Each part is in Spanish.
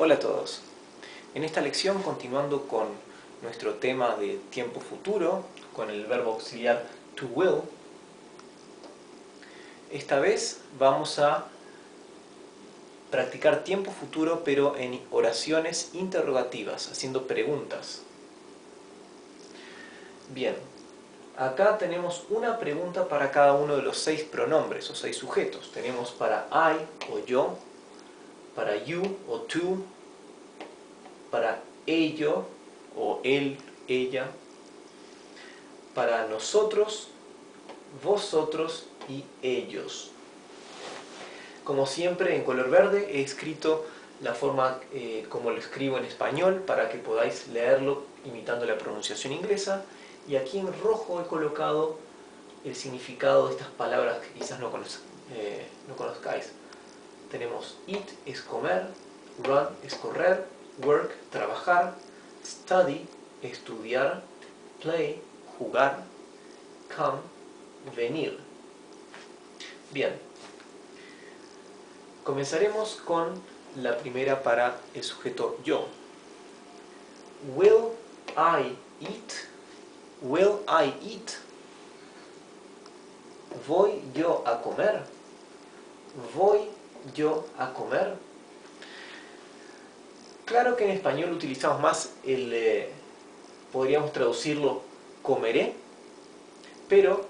Hola a todos. En esta lección, continuando con nuestro tema de tiempo futuro, con el verbo auxiliar to will, esta vez vamos a practicar tiempo futuro pero en oraciones interrogativas, haciendo preguntas. Bien, acá tenemos una pregunta para cada uno de los 6 pronombres o 6 sujetos. Tenemos para I o yo, para you o tú, para ello o él, ella, para nosotros, vosotros y ellos. Como siempre, en color verde he escrito la forma como lo escribo en español para que podáis leerlo imitando la pronunciación inglesa, y aquí en rojo he colocado el significado de estas palabras que quizás no conozcáis. Tenemos eat es comer, run es correr, work trabajar, study estudiar, play jugar, come venir. Bien, comenzaremos con la primera para el sujeto yo. Will I eat? Will I eat? ¿Voy yo a comer? ¿Voy yo a comer? Claro que en español utilizamos más podríamos traducirlo comeré, pero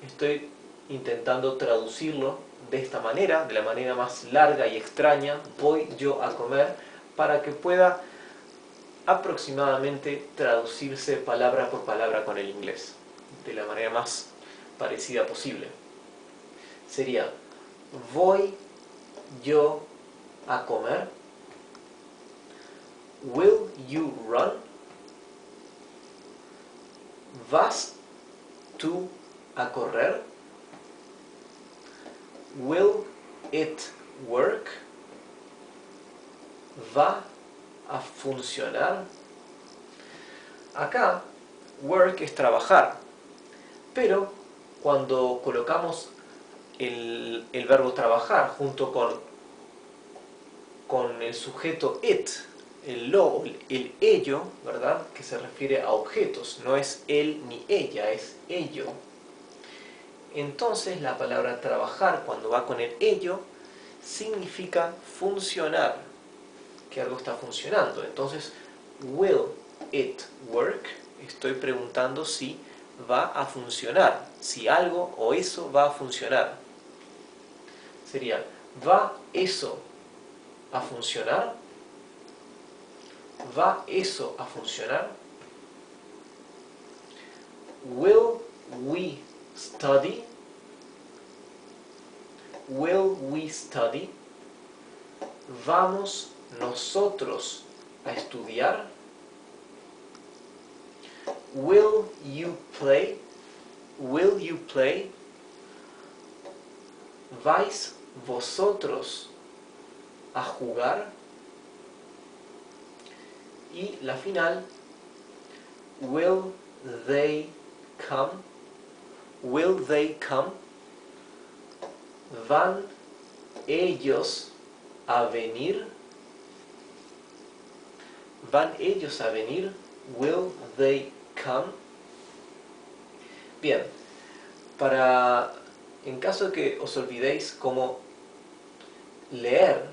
estoy intentando traducirlo de esta manera, de la manera más larga y extraña, voy yo a comer, para que pueda aproximadamente traducirse palabra por palabra con el inglés, de la manera más parecida posible. Sería, voy yo a comer, will you run, vas tú a correr, will it work, va a funcionar. Acá work es trabajar, pero cuando colocamos el verbo trabajar junto con el sujeto it, el lo, el ello, ¿verdad?, que se refiere a objetos, no es él ni ella, es ello. Entonces la palabra trabajar, cuando va con el ello, significa funcionar, que algo está funcionando. Entonces, will it work? Estoy preguntando si va a funcionar, si algo o eso va a funcionar. Sería, ¿va eso a funcionar? ¿Va eso a funcionar? Will we study? Will we study? ¿Vamos nosotros a estudiar? Will you play? Will you play? ¿Vais vosotros a jugar? Y la final, will they come? Will they come? ¿Van ellos a venir? ¿Van ellos a venir? Will they come? Bien, en caso de que os olvidéis cómo leer,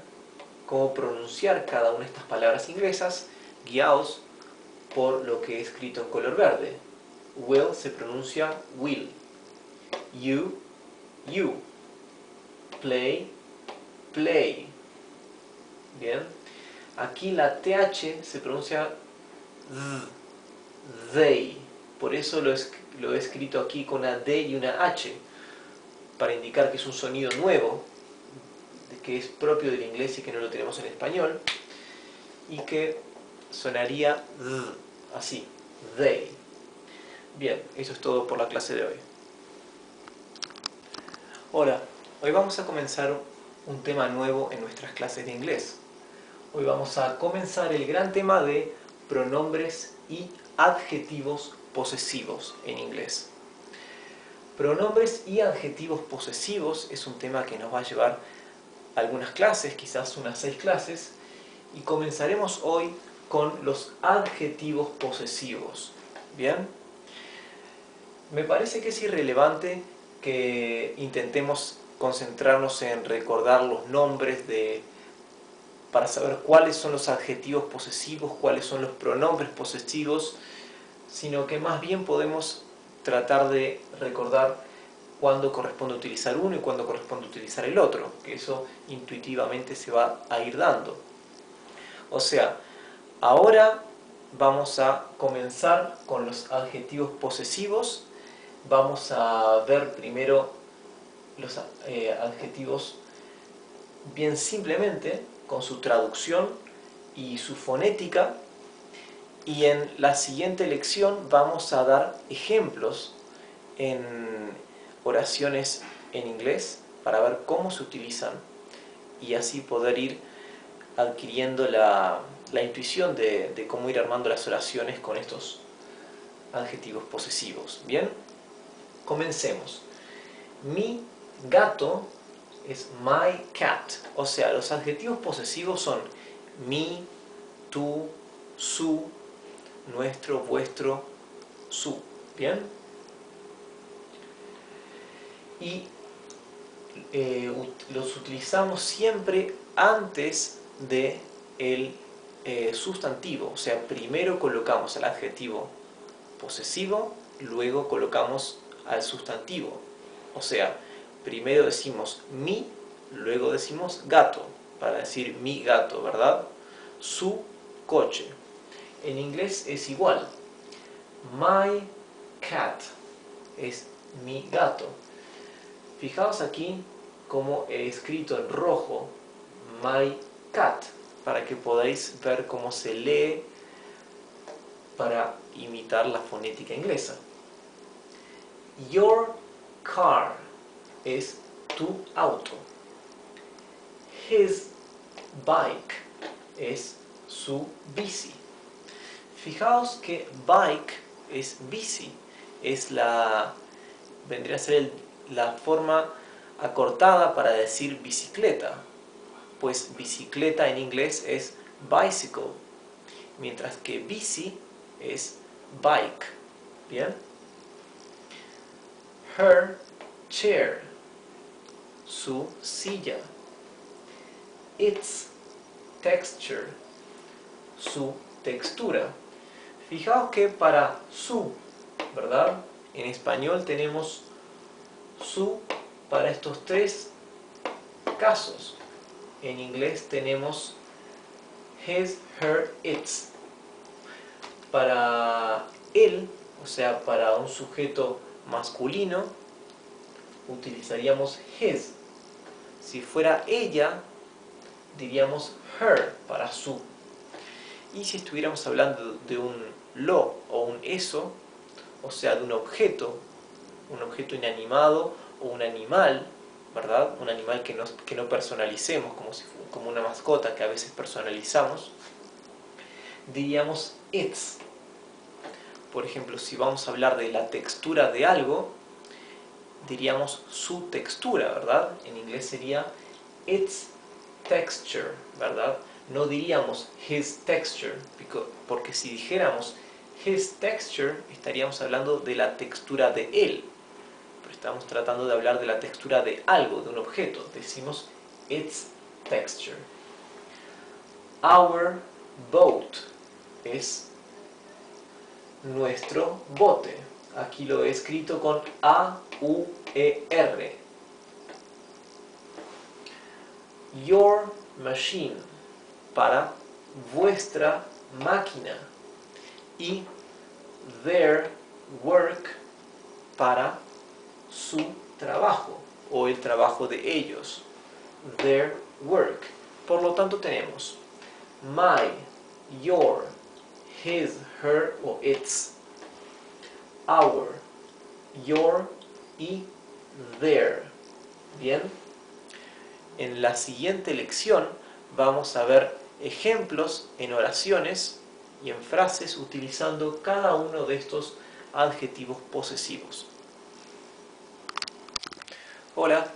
cómo pronunciar cada una de estas palabras inglesas, guiaos por lo que he escrito en color verde. Will se pronuncia will. You, you. Play, play. Bien. Aquí la TH se pronuncia they. Por eso lo he escrito aquí con una D y una H, para indicar que es un sonido nuevo, que es propio del inglés y que no lo tenemos en español, y que sonaría así, they. Bien, eso es todo por la clase de hoy. Hola, hoy vamos a comenzar un tema nuevo en nuestras clases de inglés. Hoy vamos a comenzar el gran tema de pronombres y adjetivos posesivos en inglés. Pronombres y adjetivos posesivos es un tema que nos va a llevar algunas clases, quizás unas 6 clases, y comenzaremos hoy con los adjetivos posesivos. ¿Bien? Me parece que es irrelevante que intentemos concentrarnos en recordar los nombres para saber cuáles son los adjetivos posesivos, cuáles son los pronombres posesivos, sino que más bien podemos tratar de recordar cuándo corresponde utilizar uno y cuándo corresponde utilizar el otro, que eso intuitivamente se va a ir dando. O sea, ahora vamos a comenzar con los adjetivos posesivos. Vamos a ver primero los adjetivos bien simplemente, con su traducción y su fonética, y en la siguiente lección vamos a dar ejemplos en oraciones en inglés para ver cómo se utilizan y así poder ir adquiriendo la intuición de cómo ir armando las oraciones con estos adjetivos posesivos. ¿Bien? Comencemos. Mi gato es my cat. O sea, los adjetivos posesivos son mi, tú, su, nuestro, vuestro, su. ¿Bien? Y los utilizamos siempre antes de el sustantivo. O sea, primero colocamos el adjetivo posesivo, luego colocamos al sustantivo. O sea, primero decimos mi, luego decimos gato, para decir mi gato, ¿verdad? Su coche. En inglés es igual. My cat es mi gato. Fijaos aquí como he escrito en rojo my cat, para que podáis ver cómo se lee para imitar la fonética inglesa. Your car es tu auto. His bike es su bici. Fijaos que bike es bici, vendría a ser la forma acortada para decir bicicleta, pues bicicleta en inglés es bicycle, mientras que bici es bike. ¿Bien? Her chair, su silla. Its texture, su textura. Fijaos que para su, ¿verdad? En español tenemos su para estos tres casos. En inglés tenemos his, her, its. Para él, o sea, para un sujeto masculino, utilizaríamos his. Si fuera ella, diríamos her para su. Y si estuviéramos hablando de un lo o un eso, o sea, de un objeto inanimado o un animal, ¿verdad? Un animal que no personalicemos como una mascota que a veces personalizamos, diríamos its. Por ejemplo, si vamos a hablar de la textura de algo, diríamos su textura, ¿verdad? En inglés sería its texture, ¿verdad? No diríamos his texture, porque si dijéramos his texture, estaríamos hablando de la textura de él. Pero estamos tratando de hablar de la textura de algo, de un objeto. Decimos its texture. Our boat es nuestro bote. Aquí lo he escrito con A-U-E-R. Your machine, para vuestra máquina. Y their work, para su trabajo o el trabajo de ellos. Their work. Por lo tanto tenemos my, your, his, her o its, our, your y their. Bien. En la siguiente lección vamos a ver ejemplos en oraciones y en frases utilizando cada uno de estos adjetivos posesivos. Hola,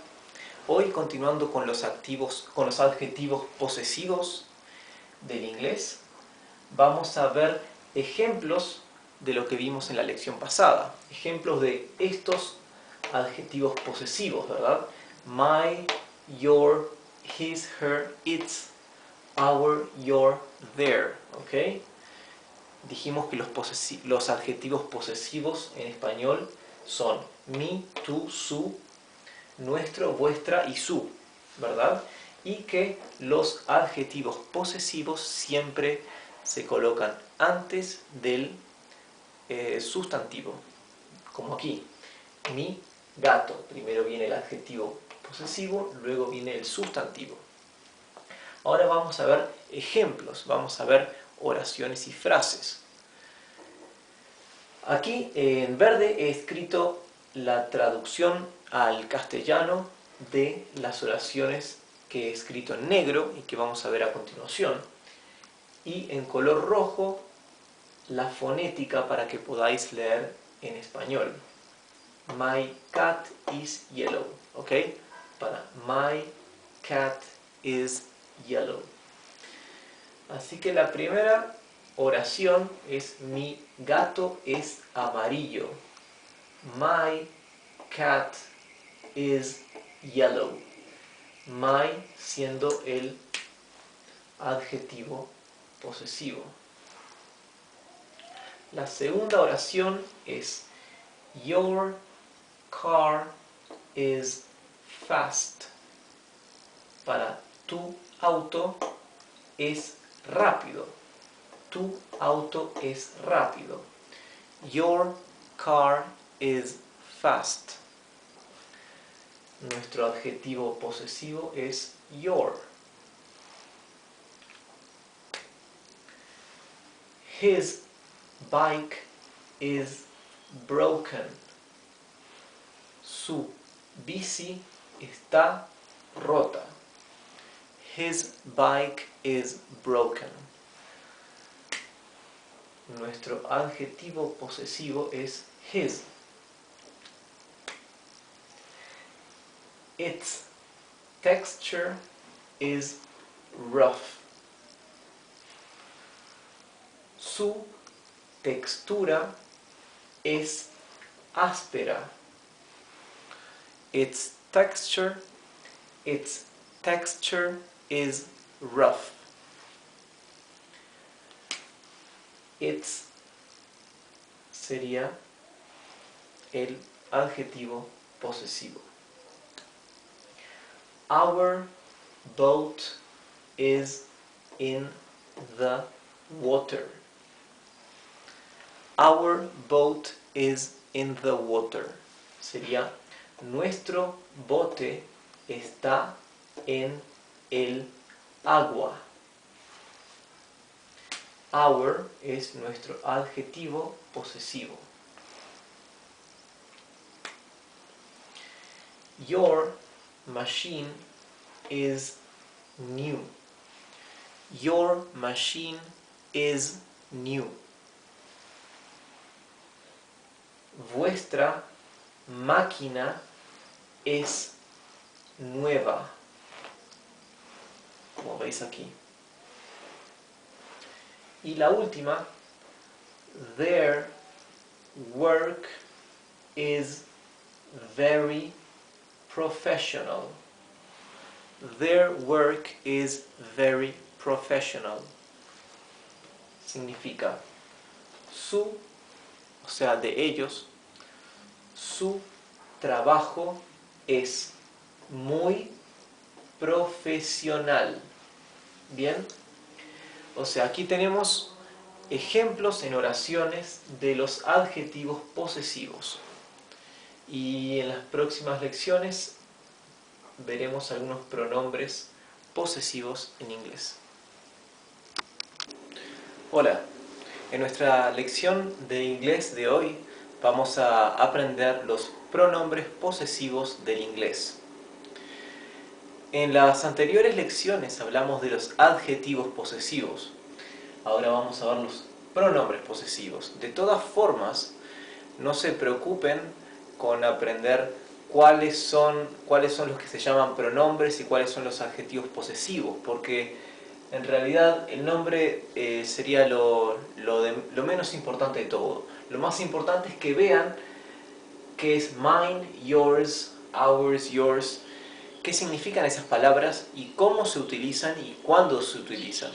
hoy continuando con los adjetivos posesivos, del inglés, vamos a ver ejemplos de lo que vimos en la lección pasada. Ejemplos de estos adjetivos posesivos, ¿verdad? My, your, his, her, its, our, your, their, ¿ok? Dijimos que los adjetivos posesivos en español son mi, tu, su, nuestro, vuestra y su, ¿verdad? Y que los adjetivos posesivos siempre se colocan antes del sustantivo, como aquí. Mi gato, primero viene el adjetivo posesivo, luego viene el sustantivo. Ahora vamos a ver ejemplos, vamos a ver oraciones y frases. Aquí en verde he escrito la traducción al castellano de las oraciones que he escrito en negro y que vamos a ver a continuación. Y en color rojo la fonética para que podáis leer en español. My cat is yellow, ¿ok? Para my cat is yellow. Así que la primera oración es mi gato es amarillo. My cat is yellow. My siendo el adjetivo posesivo. La segunda oración es your car is fast. Para tu auto es rápido. Tu auto es rápido. Your car is fast. Nuestro adjetivo posesivo es your. His bike is broken. Su bici está rota. His bike is broken. Nuestro adjetivo posesivo es his. Its texture is rough. Su textura es áspera. Its texture is rough. Its sería el adjetivo posesivo. Our boat is in the water. Our boat is in the water. Sería nuestro bote está en el agua. Our es nuestro adjetivo posesivo. Your machine is new. Your machine is new. Vuestra máquina es nueva. Como veis aquí. Y la última, their work is very professional. Their work is very professional. Significa su, o sea, de ellos, su trabajo es muy profesional. Bien. O sea, aquí tenemos ejemplos en oraciones de los adjetivos posesivos. Y en las próximas lecciones veremos algunos pronombres posesivos en inglés. Hola, en nuestra lección de inglés de hoy vamos a aprender los pronombres posesivos del inglés. En las anteriores lecciones hablamos de los adjetivos posesivos. Ahora vamos a ver los pronombres posesivos. De todas formas, no se preocupen con aprender cuáles son los que se llaman pronombres y cuáles son los adjetivos posesivos, porque En realidad el nombre sería lo menos importante de todo. Lo más importante es que vean qué es mine, yours, ours, yours, qué significan esas palabras y cómo se utilizan y cuándo se utilizan.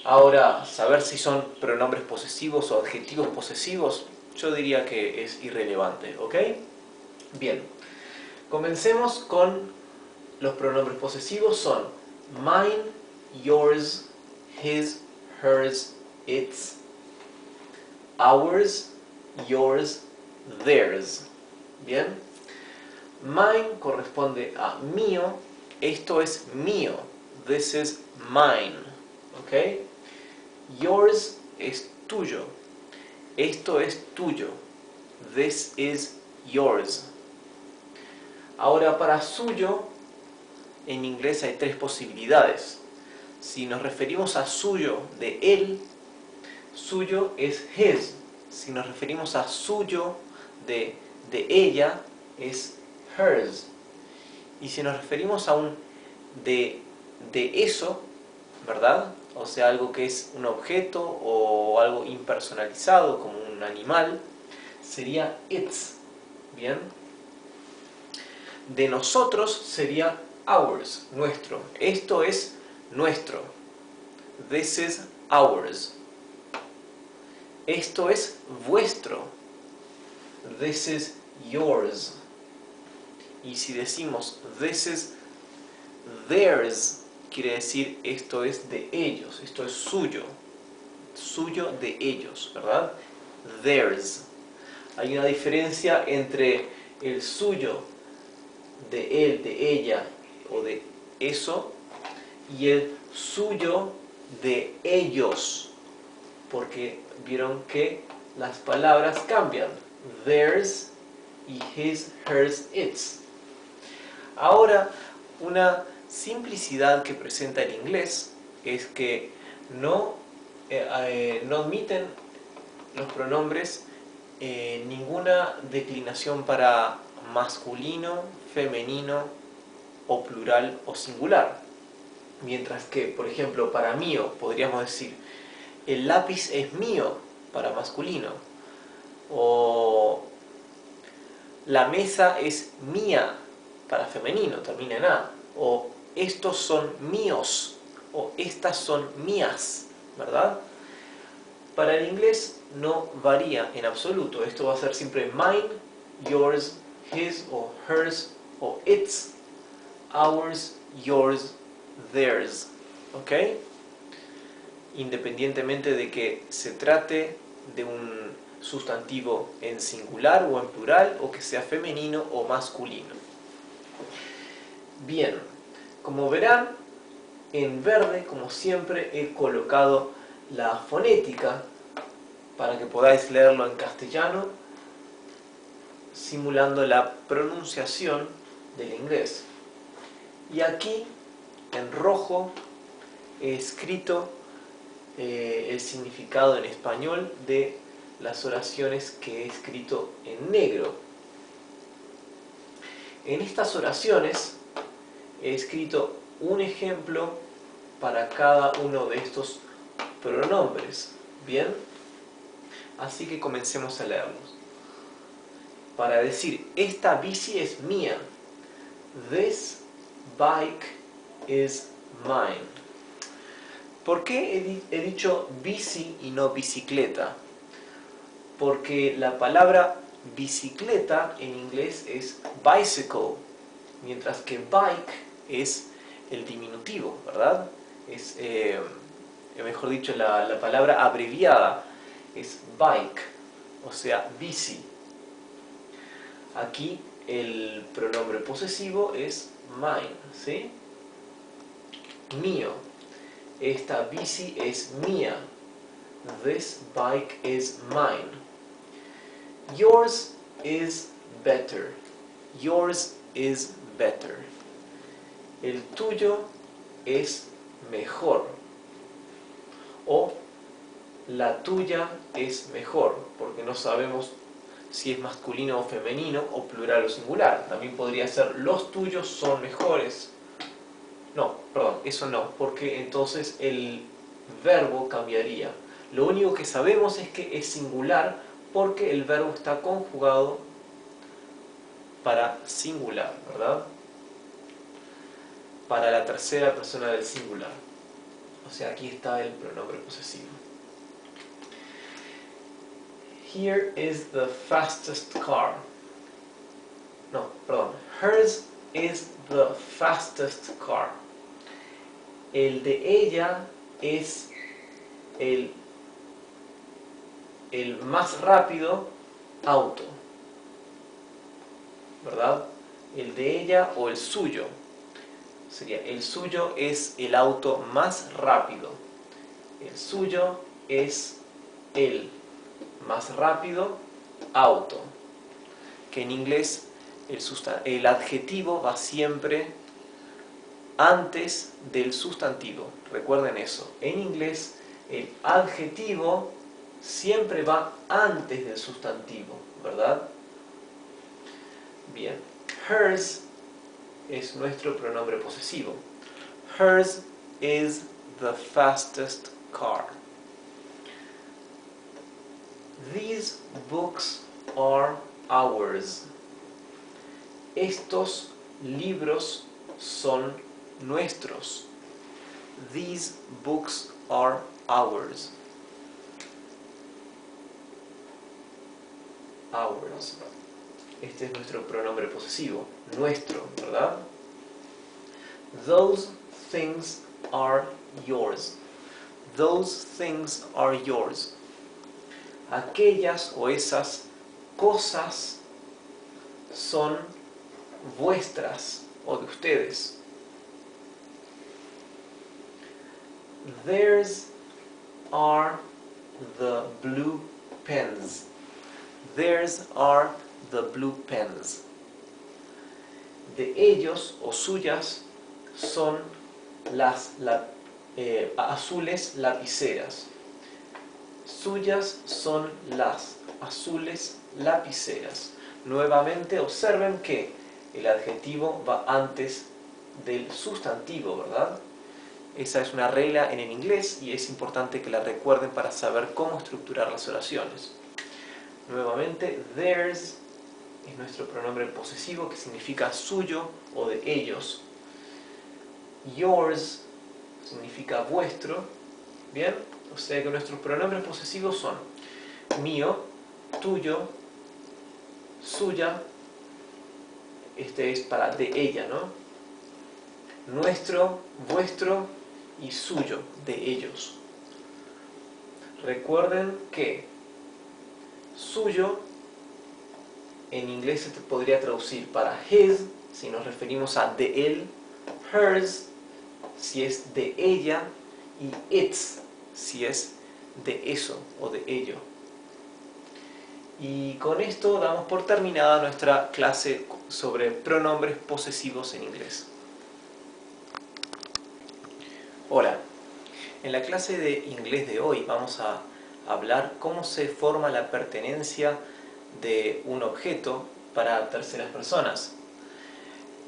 Ahora, saber si son pronombres posesivos o adjetivos posesivos, yo diría que es irrelevante, ¿ok? Bien, comencemos con los pronombres posesivos. Son mine, yours, his, hers, its, ours, yours, theirs. Bien, mine corresponde a mío, esto es mío, this is mine, ¿ok? Yours es tuyo, esto es tuyo, this is yours. Ahora, para suyo, en inglés hay tres posibilidades. Si nos referimos a suyo de él, suyo es his. Si nos referimos a suyo de ella, es hers. Y si nos referimos a un de eso, ¿verdad? O sea, algo que es un objeto o algo impersonalizado, como un animal, sería its. ¿Bien? De nosotros sería ours, nuestro. Esto es nuestro. This is ours. Esto es vuestro. This is yours. Y si decimos this is theirs, quiere decir esto es de ellos, esto es suyo. Suyo de ellos, ¿verdad? Theirs. Hay una diferencia entre el suyo de él, de ella o de eso y el suyo de ellos, porque vieron que las palabras cambian, theirs y his, hers, its. Ahora, una simplicidad que presenta el inglés es que no admiten los pronombres ninguna declinación para masculino, femenino o plural o singular. Mientras que, por ejemplo, para mío podríamos decir el lápiz es mío para masculino, o la mesa es mía para femenino, termina en A, o estos son míos, o estas son mías, ¿verdad? Para el inglés no varía en absoluto, esto va a ser siempre mine, yours, his o hers o its, ours, yours, theirs, ¿ok? Independientemente de que se trate de un sustantivo en singular o en plural, o que sea femenino o masculino. Bien, como verán, en verde, como siempre, he colocado la fonética para que podáis leerlo en castellano, simulando la pronunciación del inglés. Y aquí, en rojo, he escrito el significado en español de las oraciones que he escrito en negro. En estas oraciones he escrito un ejemplo para cada uno de estos pronombres. ¿Bien? Así que comencemos a leerlos. Para decir, esta bici es mía. This bike is mine. ¿Por qué he dicho bici y no bicicleta? Porque la palabra bicicleta en inglés es bicycle, mientras que bike es el diminutivo, ¿verdad? Es, mejor dicho, la palabra abreviada es bike, o sea, bici. Aquí el pronombre posesivo es mine, ¿sí? Mío. Esta bici es mía. This bike is mine. Yours is better. Yours is better. El tuyo es mejor. O la tuya es mejor, porque no sabemos si es masculino o femenino, o plural o singular. También podría ser los tuyos son mejores. No, perdón, eso no, porque entonces el verbo cambiaría. Lo único que sabemos es que es singular porque el verbo está conjugado para singular, ¿verdad? Para la tercera persona del singular. O sea, aquí está el pronombre posesivo. Here is the fastest car. No, perdón. Hers is the fastest car. El de ella es el más rápido auto, ¿verdad? El de ella o el suyo. Sería, el suyo es el auto más rápido. El suyo es el más rápido auto. Que en inglés el adjetivo va siempre antes del sustantivo. Recuerden eso. En inglés el adjetivo siempre va antes del sustantivo, ¿verdad? Bien. Hers es nuestro pronombre posesivo. Hers is the fastest car. These books are ours. Estos libros son nuestros. These books are ours. Ours. Este es nuestro pronombre posesivo, nuestro, ¿verdad? Those things are yours. Those things are yours. Aquellas o esas cosas son vuestras o de ustedes. Theirs are the blue pens. Theirs are the blue pens. De ellos o suyas son las azules lapiceras. Suyas son las azules lapiceras. Nuevamente observen que el adjetivo va antes del sustantivo, ¿verdad? Esa es una regla en el inglés y es importante que la recuerden para saber cómo estructurar las oraciones. Nuevamente, theirs es nuestro pronombre posesivo que significa suyo o de ellos. Yours significa vuestro. ¿Bien? O sea que nuestros pronombres posesivos son mío, tuyo, suya. Este es para de ella, ¿no? Nuestro, vuestro y suyo, de ellos. Recuerden que suyo en inglés se podría traducir para his, si nos referimos a de él, hers, si es de ella, y its, si es de eso o de ello. Y con esto damos por terminada nuestra clase sobre pronombres posesivos en inglés. Hola, en la clase de inglés de hoy vamos a hablar cómo se forma la pertenencia de un objeto para terceras personas.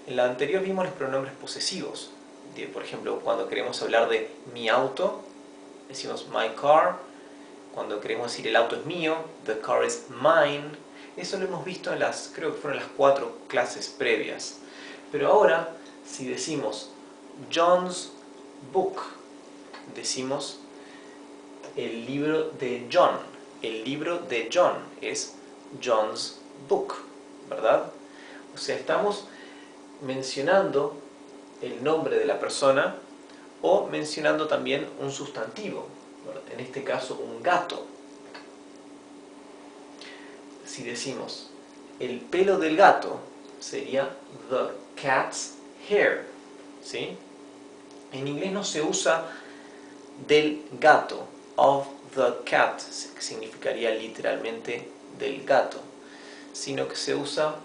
En la anterior vimos los pronombres posesivos. Por ejemplo, cuando queremos hablar de mi auto, decimos my car. Cuando queremos decir el auto es mío, the car is mine. Eso lo hemos visto en creo que fueron las 4 clases previas. Pero ahora, si decimos John's book, decimos el libro de John. El libro de John es John's book, ¿verdad? O sea, estamos mencionando el nombre de la persona o mencionando también un sustantivo, ¿verdad? En este caso un gato. Si decimos el pelo del gato, sería the cat's hair, ¿sí? En inglés no se usa del gato, of the cat, que significaría literalmente del gato, sino que se usa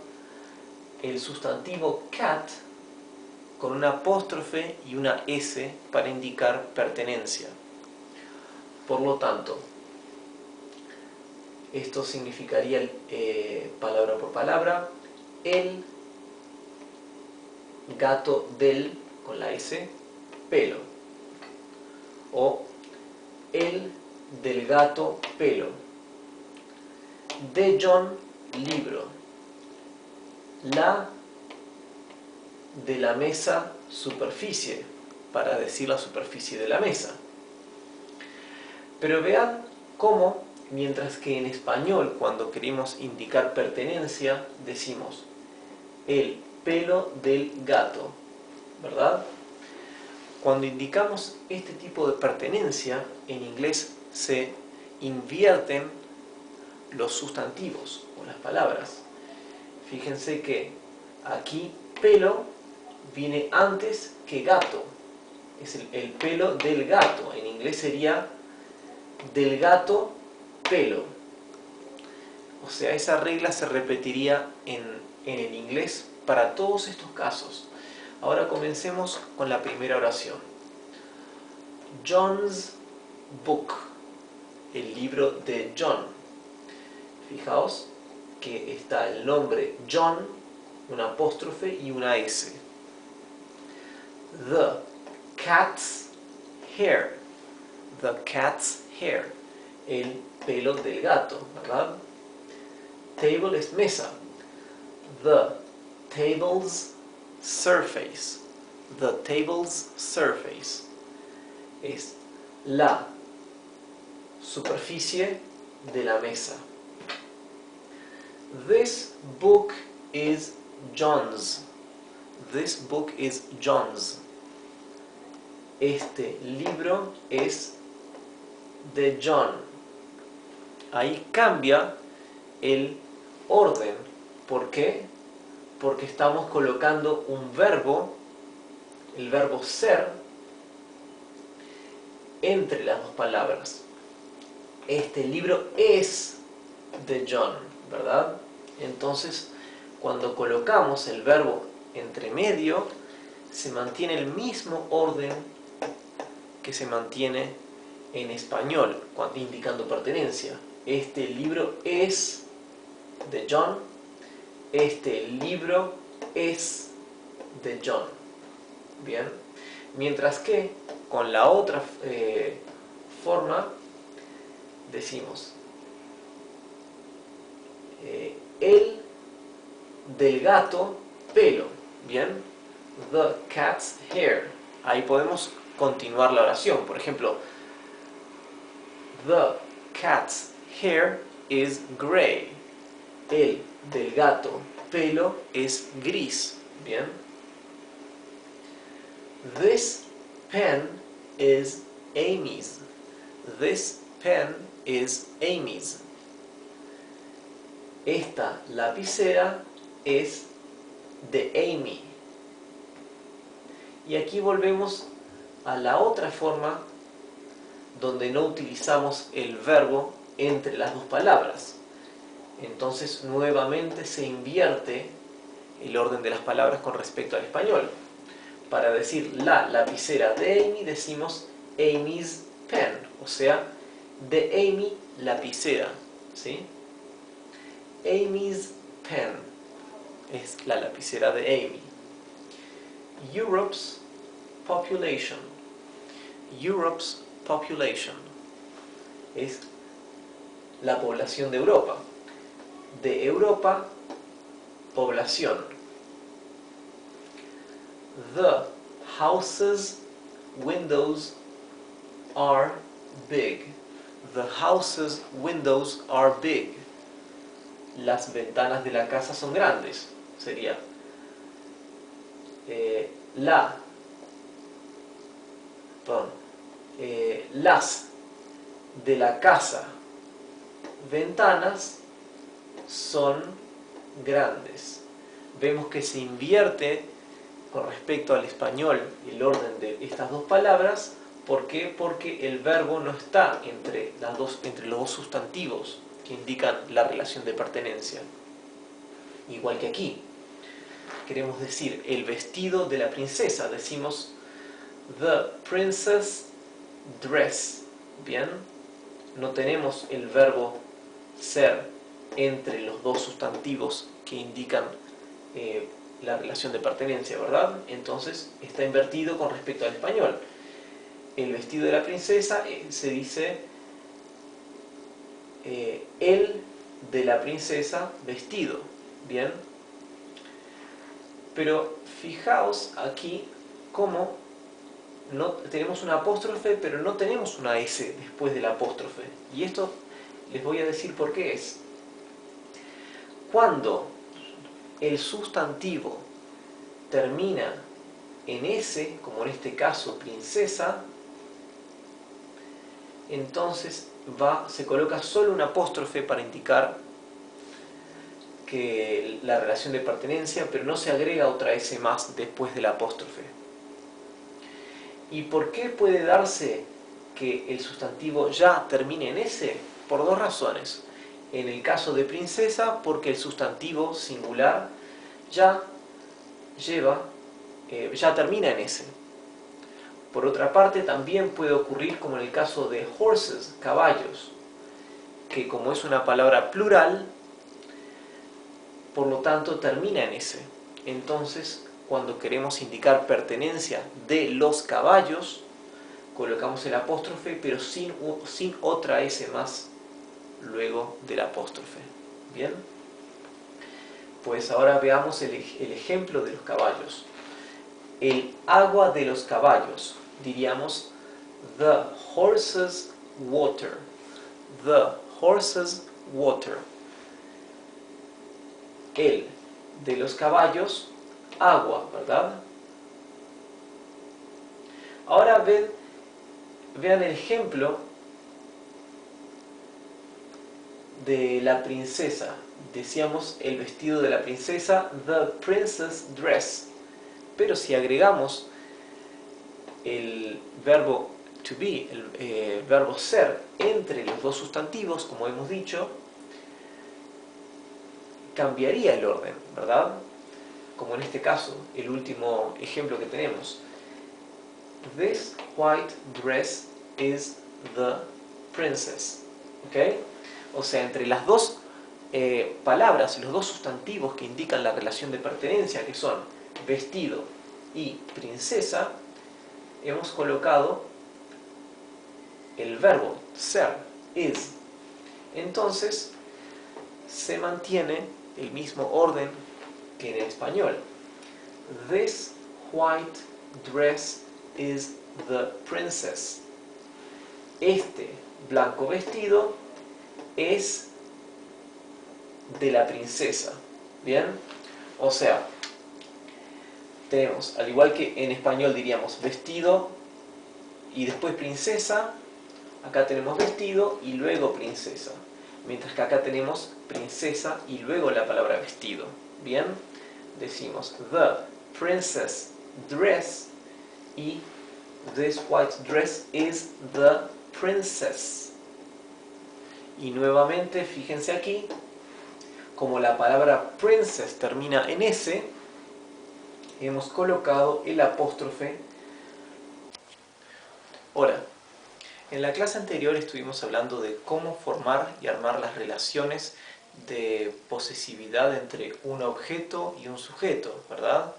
el sustantivo cat con una apóstrofe y una S para indicar pertenencia. Por lo tanto, esto significaría, palabra por palabra, el gato del, con la S, pelo. O el del gato, pelo. De John, libro. La de la mesa, superficie, para decir la superficie de la mesa. Pero vean cómo, mientras que en español, cuando queremos indicar pertenencia, decimos el pelo del gato, ¿verdad? Cuando indicamos este tipo de pertenencia, en inglés se invierten los sustantivos o las palabras. Fíjense que aquí pelo viene antes que gato. Es el pelo del gato. En inglés sería del gato, pelo. O sea, esa regla se repetiría en el inglés para todos estos casos. Ahora comencemos con la primera oración. John's book. El libro de John. Fijaos que está el nombre John, una apóstrofe y una S. The cat's hair. The cat's hair. El pelo del gato, ¿verdad? Table es mesa. The table's surface. The table's surface. Es la superficie de la mesa. This book is John's. This book is John's. Este libro es de John. Ahí cambia el orden. ¿Por qué? Porque estamos colocando un verbo, el verbo ser, entre las dos palabras. Este libro es de John, ¿verdad? Entonces, cuando colocamos el verbo entre medio, se mantiene el mismo orden que se mantiene en español, indicando pertenencia. Este libro es de John. Este libro es de John. Bien. Mientras que con la otra forma decimos el del gato, pelo. Bien. The cat's hair. Ahí podemos continuar la oración. Por ejemplo, the cat's hair is gray. El del gato, pelo, es gris. Bien. This pen is Amy's. This pen is Amy's. Esta lapicera es de Amy. Y aquí volvemos a la otra forma donde no utilizamos el verbo entre las dos palabras. Entonces nuevamente se invierte el orden de las palabras con respecto al español. Para decir la lapicera de Amy decimos Amy's pen, o sea, de Amy lapicera, ¿sí? Amy's pen es la lapicera de Amy. Europe's population. Europe's population es la población de Europa. De Europa, población. The house's windows are big. The house's windows are big. Las ventanas de la casa son grandes. Sería las de la casa ventanas son grandes. Vemos que se invierte con respecto al español el orden de estas dos palabras. ¿Por qué? Porque el verbo no está entre los dos sustantivos que indican la relación de pertenencia. Igual que aquí. Queremos decir el vestido de la princesa. Decimos the princess dress. Bien. No tenemos el verbo ser entre los dos sustantivos que indican la relación de pertenencia, ¿verdad? Entonces está invertido con respecto al español. El vestido de la princesa se dice el de la princesa vestido, ¿bien? Pero fijaos aquí cómo no, tenemos una apóstrofe, pero no tenemos una S después de la apóstrofe. Y esto les voy a decir por qué es. Cuando el sustantivo termina en S, como en este caso princesa, entonces se coloca solo una apóstrofe para indicar que la relación de pertenencia, pero no se agrega otra S más después de la apóstrofe. ¿Y por qué puede darse que el sustantivo ya termine en S? Por dos razones. En el caso de princesa, porque el sustantivo singular ya termina en S. Por otra parte, también puede ocurrir como en el caso de horses, caballos, que como es una palabra plural, por lo tanto termina en S. Entonces, cuando queremos indicar pertenencia de los caballos, colocamos el apóstrofe, pero sin otra S más luego del apóstrofe. ¿Bien? Pues ahora veamos el ejemplo de los caballos. El agua de los caballos, diríamos the horse's water. The horse's water. El de los caballos, agua, ¿verdad? Ahora vean el ejemplo de la princesa. Decíamos el vestido de la princesa, the princess dress. Pero si agregamos el verbo to be, el verbo ser, entre los dos sustantivos, como hemos dicho, cambiaría el orden, ¿verdad? Como en este caso, el último ejemplo que tenemos. This white dress is the princess. ¿Ok? O sea, entre las dos palabras, los dos sustantivos que indican la relación de pertenencia, que son vestido y princesa, hemos colocado el verbo ser, is. Entonces, se mantiene el mismo orden que en el español. This white dress is the princess. Este blanco vestido es de la princesa. ¿Bien? O sea, tenemos, al igual que en español diríamos vestido y después princesa, acá tenemos vestido y luego princesa. Mientras que acá tenemos princesa y luego la palabra vestido. ¿Bien? Decimos the princess dress y this white dress is the princess. Y nuevamente, fíjense aquí, como la palabra princess termina en S, hemos colocado el apóstrofe. Ahora, en la clase anterior estuvimos hablando de cómo formar y armar las relaciones de posesividad entre un objeto y un sujeto, ¿verdad?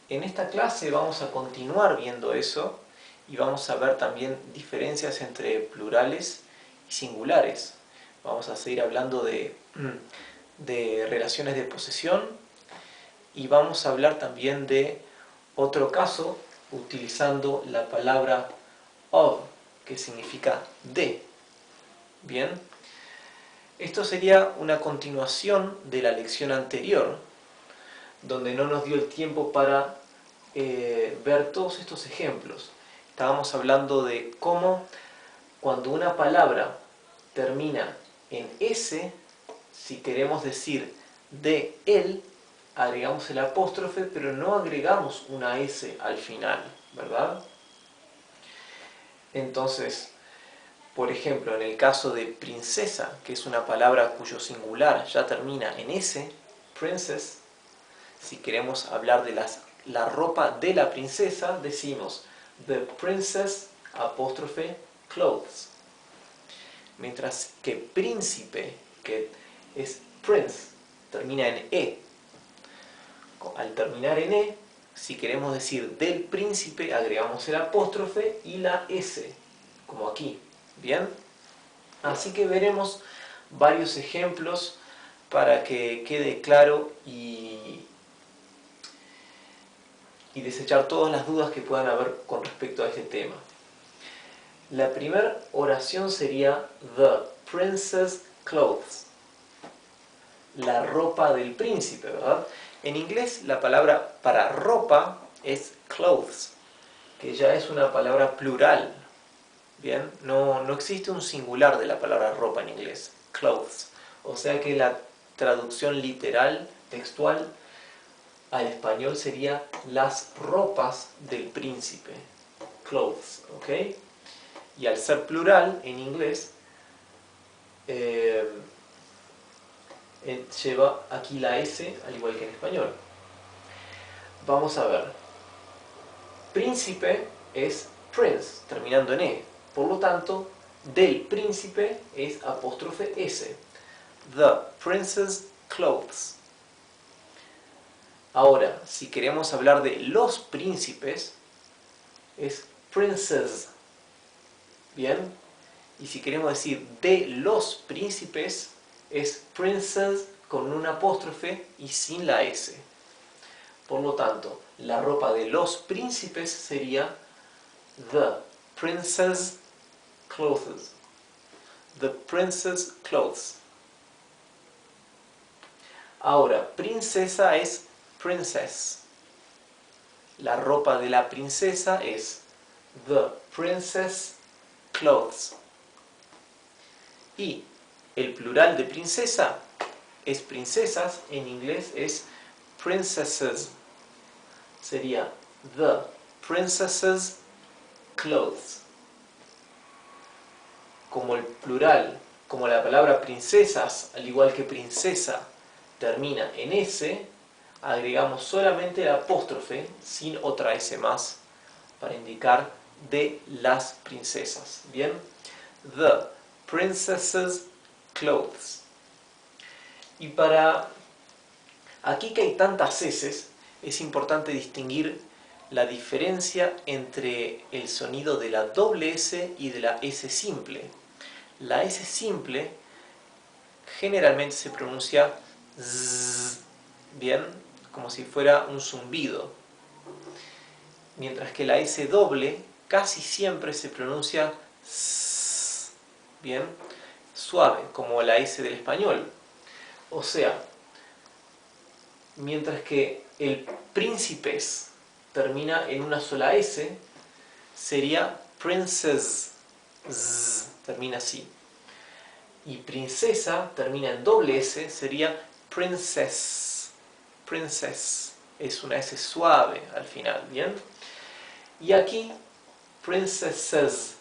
En esta clase vamos a continuar viendo eso y vamos a ver también diferencias entre plurales y singulares. Vamos a seguir hablando de relaciones de posesión y vamos a hablar también de otro caso utilizando la palabra of, que significa de. Bien, esto sería una continuación de la lección anterior, donde no nos dio el tiempo para ver todos estos ejemplos. Estábamos hablando de cómo cuando una palabra termina en S, si queremos decir de él, agregamos el apóstrofe, pero no agregamos una S al final, ¿verdad? Entonces, por ejemplo, en el caso de princesa, que es una palabra cuyo singular ya termina en S, princess, si queremos hablar de la ropa de la princesa, decimos the princess apóstrofe clothes. Mientras que príncipe, que es prince, termina en E. Al terminar en E, si queremos decir del príncipe, agregamos el apóstrofe y la S, como aquí. ¿Bien? Así que veremos varios ejemplos para que quede claro y desechar todas las dudas que puedan haber con respecto a este tema. La primera oración sería The princess clothes. La ropa del príncipe, ¿verdad? En inglés la palabra para ropa es clothes, que ya es una palabra plural. Bien, no existe un singular de la palabra ropa en inglés, clothes. O sea que la traducción literal, textual, al español sería las ropas del príncipe, clothes, ¿ok? Y al ser plural en inglés, lleva aquí la S, al igual que en español. Vamos a ver. Príncipe es prince, terminando en E. Por lo tanto, del príncipe es apóstrofe S. The princess clothes. Ahora, si queremos hablar de los príncipes, es princess. ¿Bien? Y si queremos decir de los príncipes, es princess con un apóstrofe y sin la S. Por lo tanto, la ropa de los príncipes sería the princess clothes. The princess clothes. Ahora, princesa es princess. La ropa de la princesa es the princess clothes. Y el plural de princesa es princesas, en inglés es princesses. Sería the princesses clothes. Como el plural, como la palabra princesas, al igual que princesa, termina en S, agregamos solamente el apóstrofe sin otra S más para indicar de las princesas. ¿Bien? The princesses clothes. Y para aquí que hay tantas S, es importante distinguir la diferencia entre el sonido de la doble S y de la S simple. La S simple generalmente se pronuncia Z, bien, como si fuera un zumbido, mientras que la S doble casi siempre se pronuncia S, bien, suave, como la S del español. O sea, mientras que el príncipes termina en una sola S, sería princess, Z, termina así. Y princesa termina en doble S, sería princess. Princess es una S suave al final, ¿bien? Y aquí, princesses,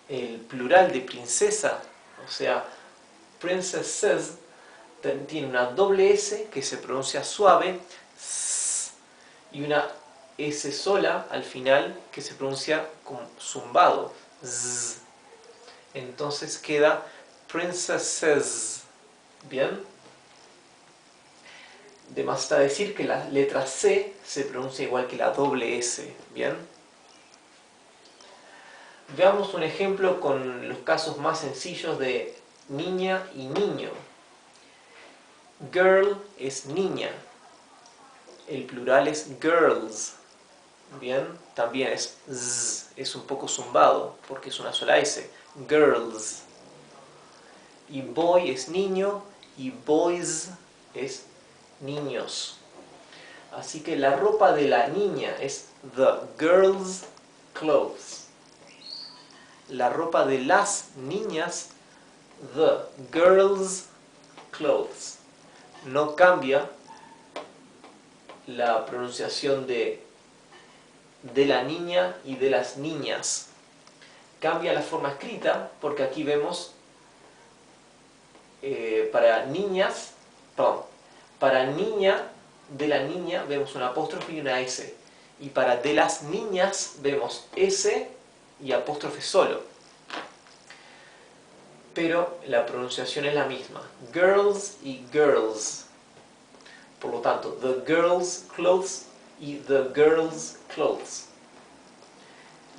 el plural de princesa, o sea, princesses, tiene una doble S que se pronuncia suave, y una S sola al final que se pronuncia con zumbado, z. Entonces queda princesses. ¿Bien? De más está decir que la letra C se pronuncia igual que la doble S. ¿Bien? Veamos un ejemplo con los casos más sencillos de niña y niño. Girl es niña. El plural es girls. Bien, también es z, es un poco zumbado porque es una sola S. Girls. Y boy es niño y boys es niños. Así que la ropa de la niña es the girls' clothes. La ropa de las niñas, the girls' clothes. No cambia la pronunciación de la niña y de las niñas. Cambia la forma escrita porque aquí vemos para niñas, perdón, para niña, de la niña vemos un apóstrofe y una S. Y para de las niñas vemos S y apóstrofe solo. Pero la pronunciación es la misma. Girls y girls. Por lo tanto, the girls' clothes y the girls' clothes.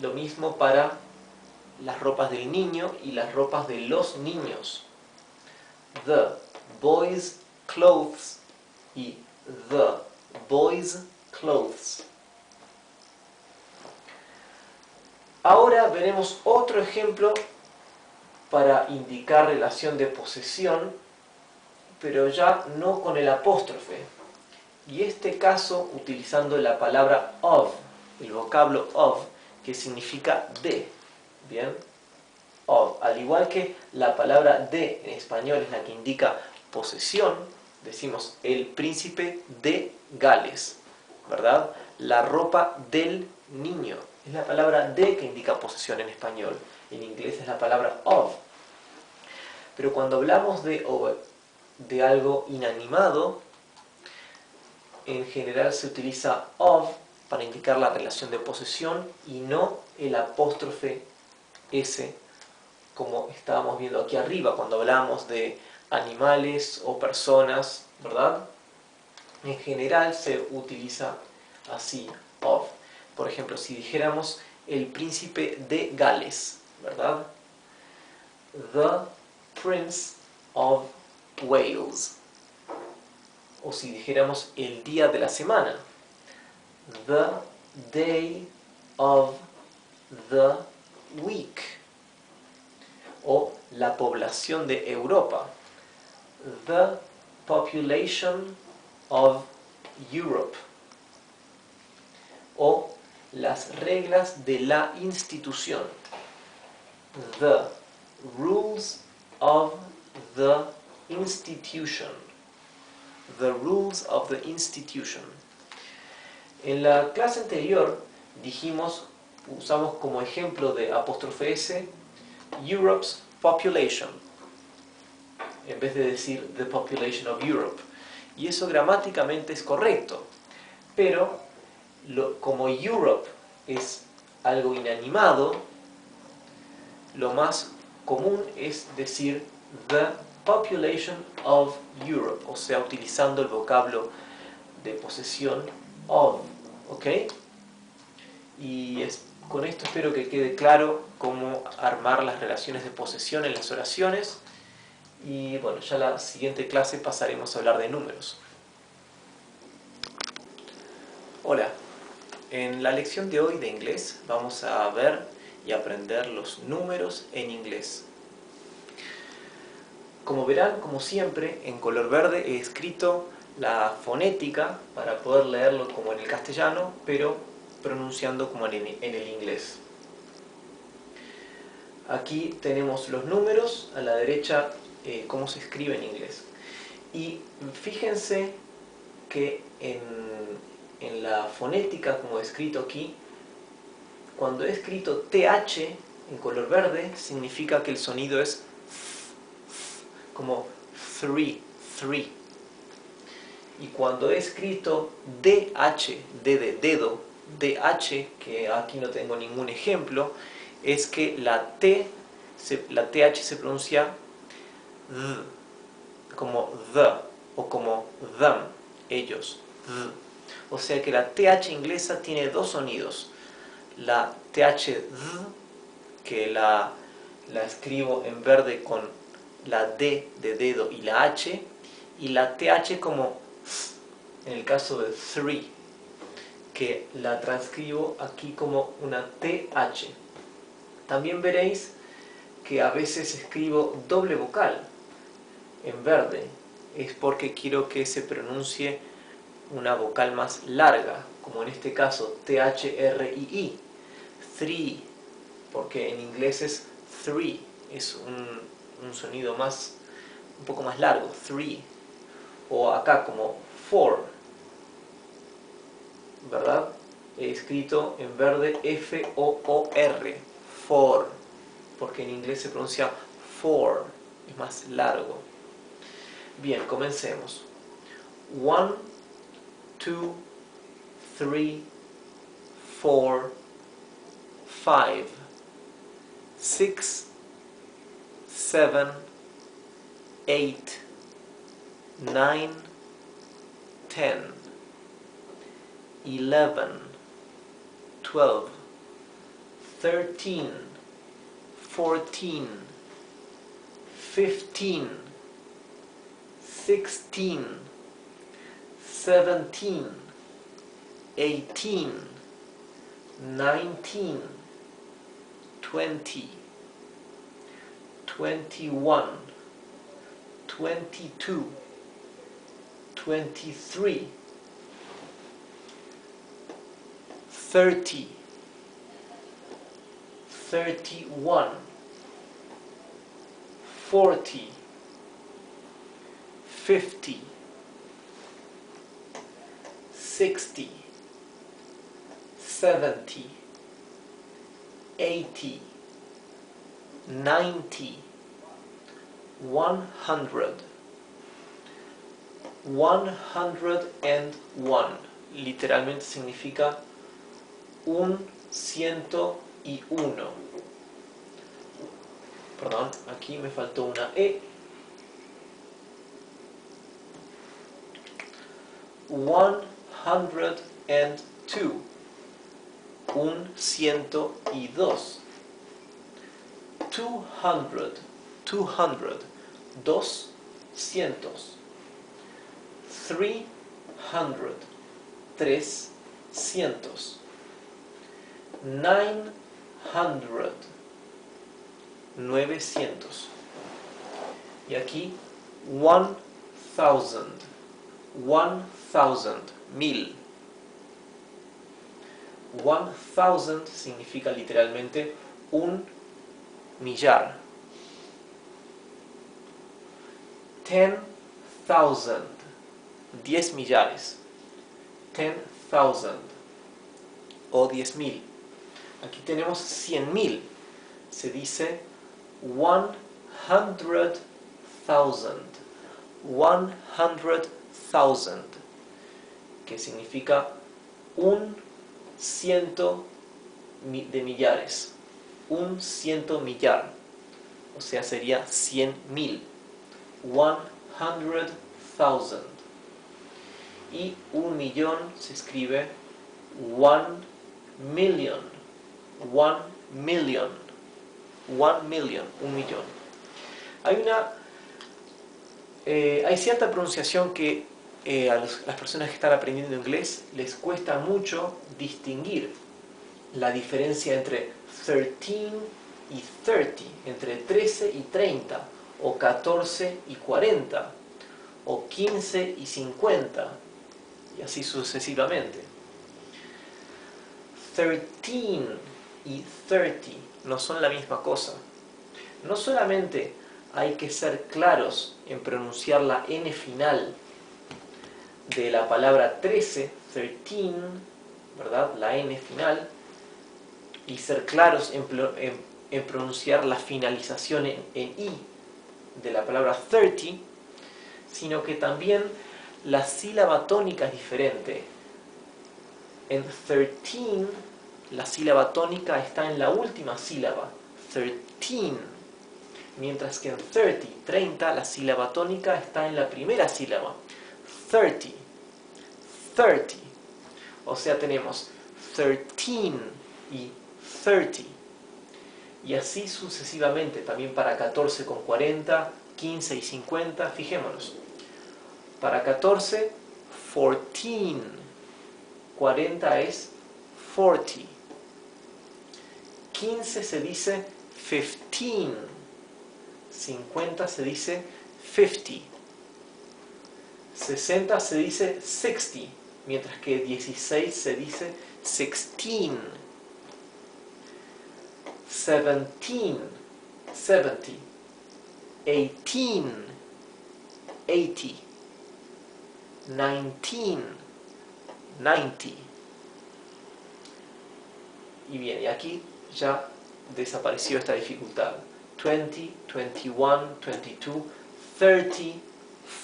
Lo mismo para las ropas del niño y las ropas de los niños. The boys' clothes y the boys' clothes. Ahora veremos otro ejemplo para indicar relación de posesión, pero ya no con el apóstrofe. Y este caso utilizando la palabra of, el vocablo of, que significa de. Bien, of. Al igual que la palabra de en español es la que indica posesión, decimos el príncipe de Gales, ¿verdad? La ropa del niño. Es la palabra de que indica posesión en español. En inglés es la palabra of. Pero cuando hablamos de algo inanimado, en general se utiliza of para indicar la relación de posesión y no el apóstrofe s, como estábamos viendo aquí arriba cuando hablamos de animales o personas, ¿verdad? En general se utiliza así, of. Por ejemplo, si dijéramos el príncipe de Gales, ¿verdad? The Prince of Wales. O si dijéramos el día de la semana, the day of the week. O la población de Europa, the population of Europe. O las reglas de la institución, the rules of the institution. The rules of the institution. En la clase anterior usamos como ejemplo de apóstrofe S Europe's population, en vez de decir the population of Europe. Y eso gramáticamente es correcto, pero como Europe es algo inanimado, lo más común es decir the population of Europe, o sea, utilizando el vocablo de posesión of, ¿ok? Y con esto espero que quede claro cómo armar las relaciones de posesión en las oraciones. Y bueno, ya la siguiente clase pasaremos a hablar de números. Hola, en la lección de hoy de inglés vamos a ver y aprender los números en inglés. Como verán, como siempre, en color verde he escrito la fonética para poder leerlo como en el castellano, pero pronunciando como en el inglés. Aquí tenemos los números, a la derecha cómo se escribe en inglés. Y fíjense que en la fonética, como he escrito aquí, cuando he escrito TH en color verde, significa que el sonido es como three. Y cuando he escrito DH, D de dedo, DH, que aquí no tengo ningún ejemplo, es que la TH se pronuncia como the o como them, ellos. O sea que la TH inglesa tiene dos sonidos. La TH que la escribo en verde con la D de dedo y la H, y la TH como en el caso de three, que la transcribo aquí como una TH. También veréis que a veces escribo doble vocal en verde. Es porque quiero que se pronuncie una vocal más larga, como en este caso THRII, three, porque en inglés es three, es un sonido un poco más largo, three. O acá como four, ¿verdad? He escrito en verde F-O-O-R, for, porque en inglés se pronuncia four, es más largo. Bien, comencemos. 1, 2, 3, 4, 5, 6, 7, 8, 9, 10, 10, 11, 12, 13, 14, 15, 16, 17, 18, 19, 20, 21, 22, 23, 30, 31, 40, 50, 60, 70, 80, 90, 100, 101, literalmente significa 101. Perdón, aquí me faltó una E. 102, 102. 200, 200. 300, 300. 900, 900. Y aquí 1000, 1000, 1000 significa literalmente un millar. 10,000, 10 millares. 10,000 o 10,000. Aquí tenemos 100,000. Se dice 100,000. 100,000, que significa un ciento de millares. Un ciento millar. O sea, sería 100,000. 100,000. Y un millón se escribe 1,000,000. 1,000,000. 1,000,000. Un millón. Hay cierta pronunciación que a las personas que están aprendiendo inglés les cuesta mucho distinguir la diferencia entre 13 y 30, entre 13 y 30, o 14 y 40, o 15 y 50, y así sucesivamente. 13 y 30 no son la misma cosa. No solamente hay que ser claros en pronunciar la N final de la palabra 13, 13, ¿verdad? La N final, y ser claros en pronunciar la finalización en I de la palabra 30, sino que también la sílaba tónica es diferente. En 13, la sílaba tónica está en la última sílaba, 13, mientras que en 30, la sílaba tónica está en la primera sílaba, 30, 30. O sea, tenemos 13 y 30. Y así sucesivamente, también para 14 con 40, 15 y 50, fijémonos. Para 14, 14. 40 es 40. 15 se dice 15. 50 se dice 50. 60 se dice 60, mientras que 16 se dice 16. 17, 70. 18, 80. 19, 90. Y bien, y aquí ya desapareció esta dificultad. 20, 21, 22, 30,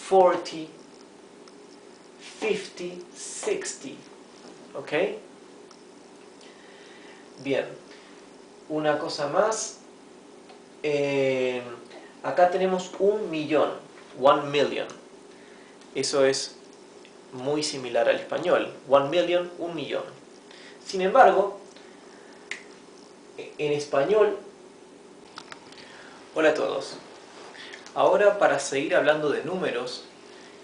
40, 50, 60. ¿Ok? Bien. Una cosa más. Acá tenemos 1 millón. 1 million. Eso es muy similar al español. 1 million, 1 millón. Sin embargo, en español... Hola a todos. Ahora, para seguir hablando de números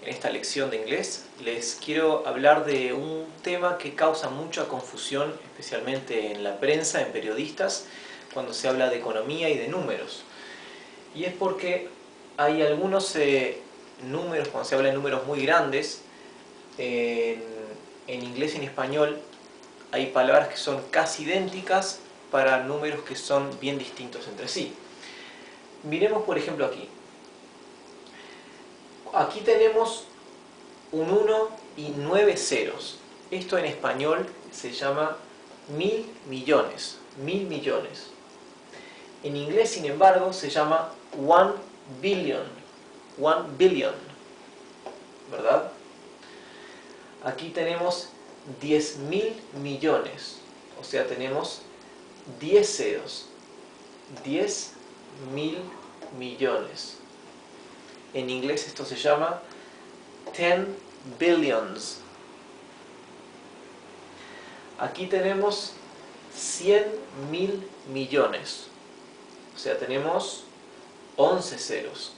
en esta lección de inglés, les quiero hablar de un tema que causa mucha confusión, especialmente en la prensa, en periodistas, cuando se habla de economía y de números. Y es porque hay algunos números, cuando se habla de números muy grandes, en inglés y en español hay palabras que son casi idénticas para números que son bien distintos entre sí. Miremos por ejemplo aquí. Aquí tenemos un 1 y 9 ceros. Esto en español se llama 1000 millones. 1000 millones. En inglés, sin embargo, se llama 1 billion. 1 billion. ¿Verdad? Aquí tenemos 10.000 millones. O sea, tenemos 10 ceros. 10.000 millones. En inglés esto se llama 10 billions. Aquí tenemos 100.000 millones. O sea, tenemos 11 ceros.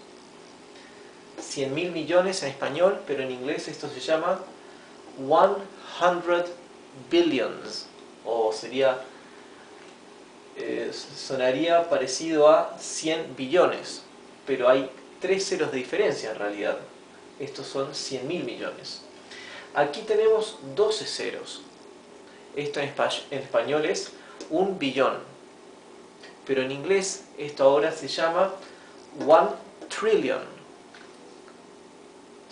100.000 millones en español, pero en inglés esto se llama 100 billions. O sería, sonaría parecido a 100 billones. Pero hay 3 ceros de diferencia en realidad. Estos son 100.000 millones. Aquí tenemos 12 ceros. Esto en español es 1 billón. Pero en inglés esto ahora se llama 1 trillion.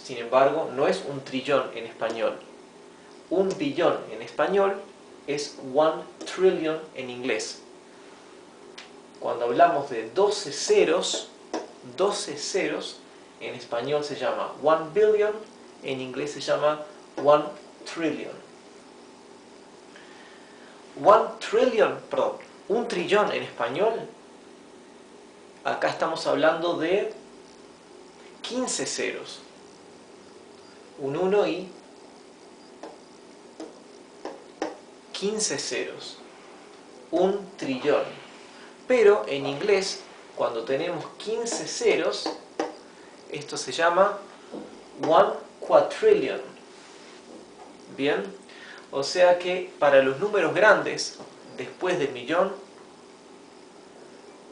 Sin embargo, no es un trillón en español. 1 billón en español es 1 trillion en inglés. Cuando hablamos de 12 ceros en español se llama 1 billion, en inglés se llama 1 trillion. 1 trillón en español, acá estamos hablando de 15 ceros. Un 1 y 15 ceros. 1 trillón. Pero en inglés, cuando tenemos 15 ceros, esto se llama 1 quadrillion. Bien, o sea que para los números grandes, después del millón,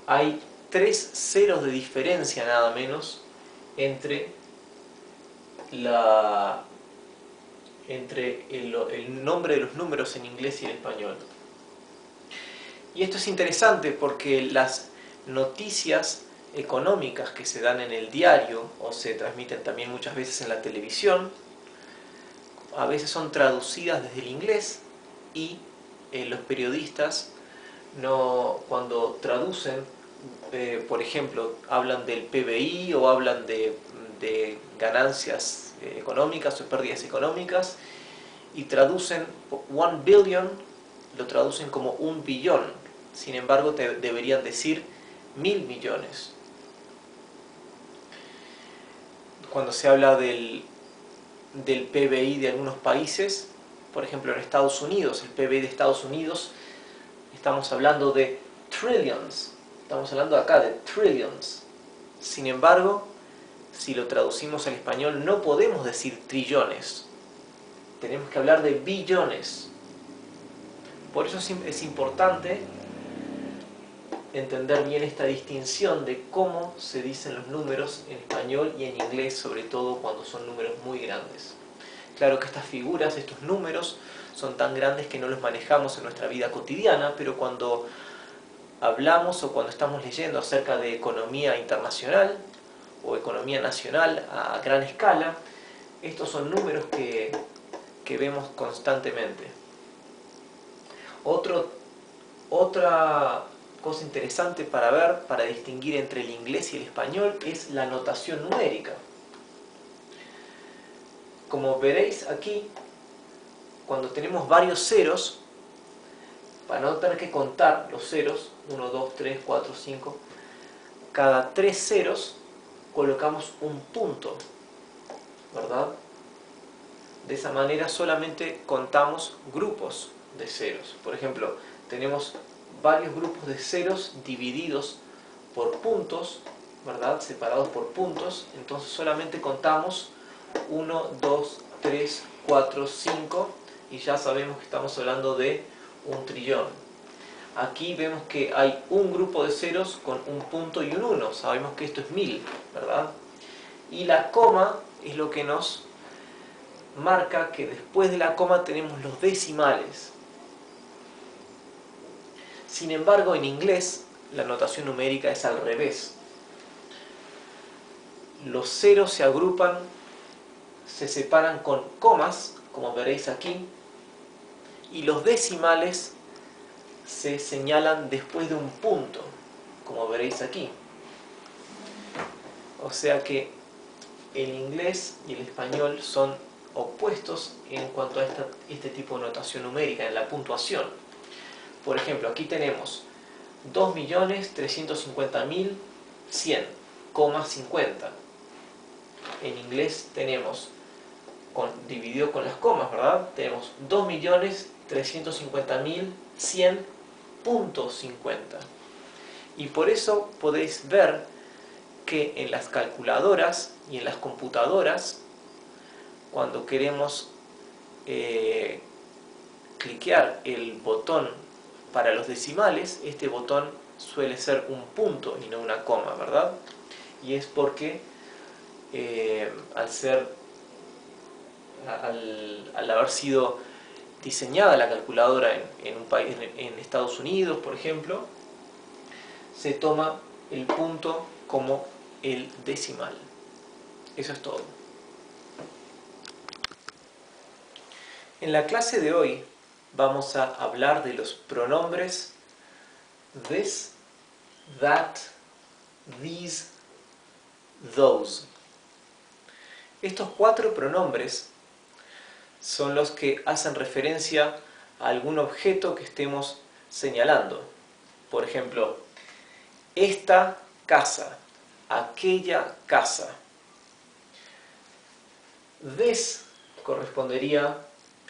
hay 3 ceros de diferencia nada menos entre el nombre de los números en inglés y en español. Y esto es interesante porque las noticias económicas que se dan en el diario o se transmiten también muchas veces en la televisión, a veces son traducidas desde el inglés y los periodistas cuando traducen, por ejemplo, hablan del PBI o hablan de ganancias económicas o pérdidas económicas y traducen 1 billion, lo traducen como 1 billón. Sin embargo, deberían decir 1000 millones. Cuando se habla del PBI de algunos países, por ejemplo en Estados Unidos, el PBI de Estados Unidos, estamos hablando de trillions, estamos hablando acá de trillions. Sin embargo, si lo traducimos al español no podemos decir trillones, tenemos que hablar de billones. Por eso es importante entender bien esta distinción de cómo se dicen los números en español y en inglés, sobre todo cuando son números muy grandes. Claro que estas figuras, estos números, son tan grandes que no los manejamos en nuestra vida cotidiana, pero cuando hablamos o cuando estamos leyendo acerca de economía internacional o economía nacional a gran escala, estos son números que vemos constantemente. Otra cosa interesante para ver, para distinguir entre el inglés y el español, es la notación numérica. Como veréis aquí, cuando tenemos varios ceros, para no tener que contar los ceros, 1, 2, 3, 4, 5, cada 3 ceros colocamos un punto, ¿verdad? De esa manera solamente contamos grupos de ceros. Por ejemplo, tenemos varios grupos de ceros divididos por puntos, ¿verdad? Separados por puntos. Entonces solamente contamos 1, 2, 3, 4, 5 y ya sabemos que estamos hablando de un trillón. Aquí vemos que hay un grupo de ceros con un punto y un 1. Sabemos que esto es 1000, ¿verdad? Y la coma es lo que nos marca que después de la coma tenemos los decimales. Sin embargo, en inglés la notación numérica es al revés. Los ceros se agrupan, se separan con comas, como veréis aquí, y los decimales se señalan después de un punto, como veréis aquí. O sea que el inglés y el español son opuestos en cuanto a este tipo de notación numérica, en la puntuación. Por ejemplo, aquí tenemos 2.350.100, coma 50. En inglés tenemos, dividido con las comas, ¿verdad? Tenemos 2.350.100.50. Y por eso podéis ver que en las calculadoras y en las computadoras, cuando queremos cliquear el botón para los decimales, este botón suele ser un punto y no una coma, ¿verdad? Y es porque al haber sido diseñada la calculadora en un país, en Estados Unidos, por ejemplo, se toma el punto como el decimal. Eso es todo. En la clase de hoy vamos a hablar de los pronombres this, that, these, those. Estos 4 pronombres son los que hacen referencia a algún objeto que estemos señalando. Por ejemplo, esta casa, aquella casa. This correspondería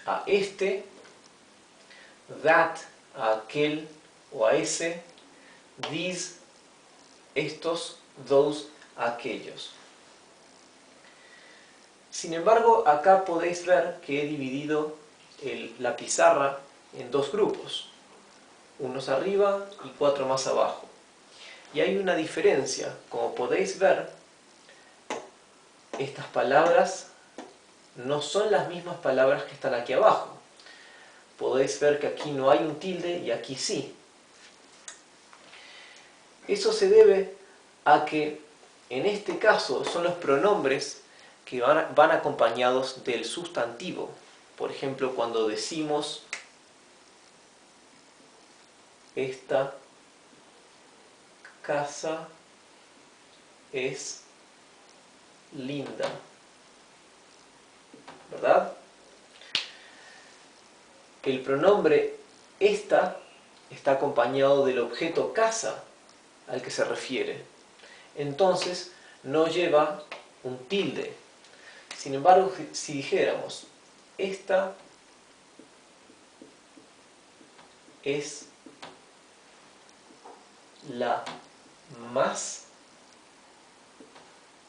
a este, that a aquel o a ese, these, estos, those, aquellos. Sin embargo, acá podéis ver que he dividido la pizarra en 2 grupos, unos arriba y 4 más abajo. Y hay una diferencia. Como podéis ver, estas palabras no son las mismas palabras que están aquí abajo. Podéis ver que aquí no hay un tilde y aquí sí. Eso se debe a que en este caso son los pronombres que van acompañados del sustantivo. Por ejemplo, cuando decimos esta casa es linda, ¿verdad? El pronombre esta está acompañado del objeto casa al que se refiere. Entonces no lleva un tilde. Sin embargo, si dijéramos esta es la más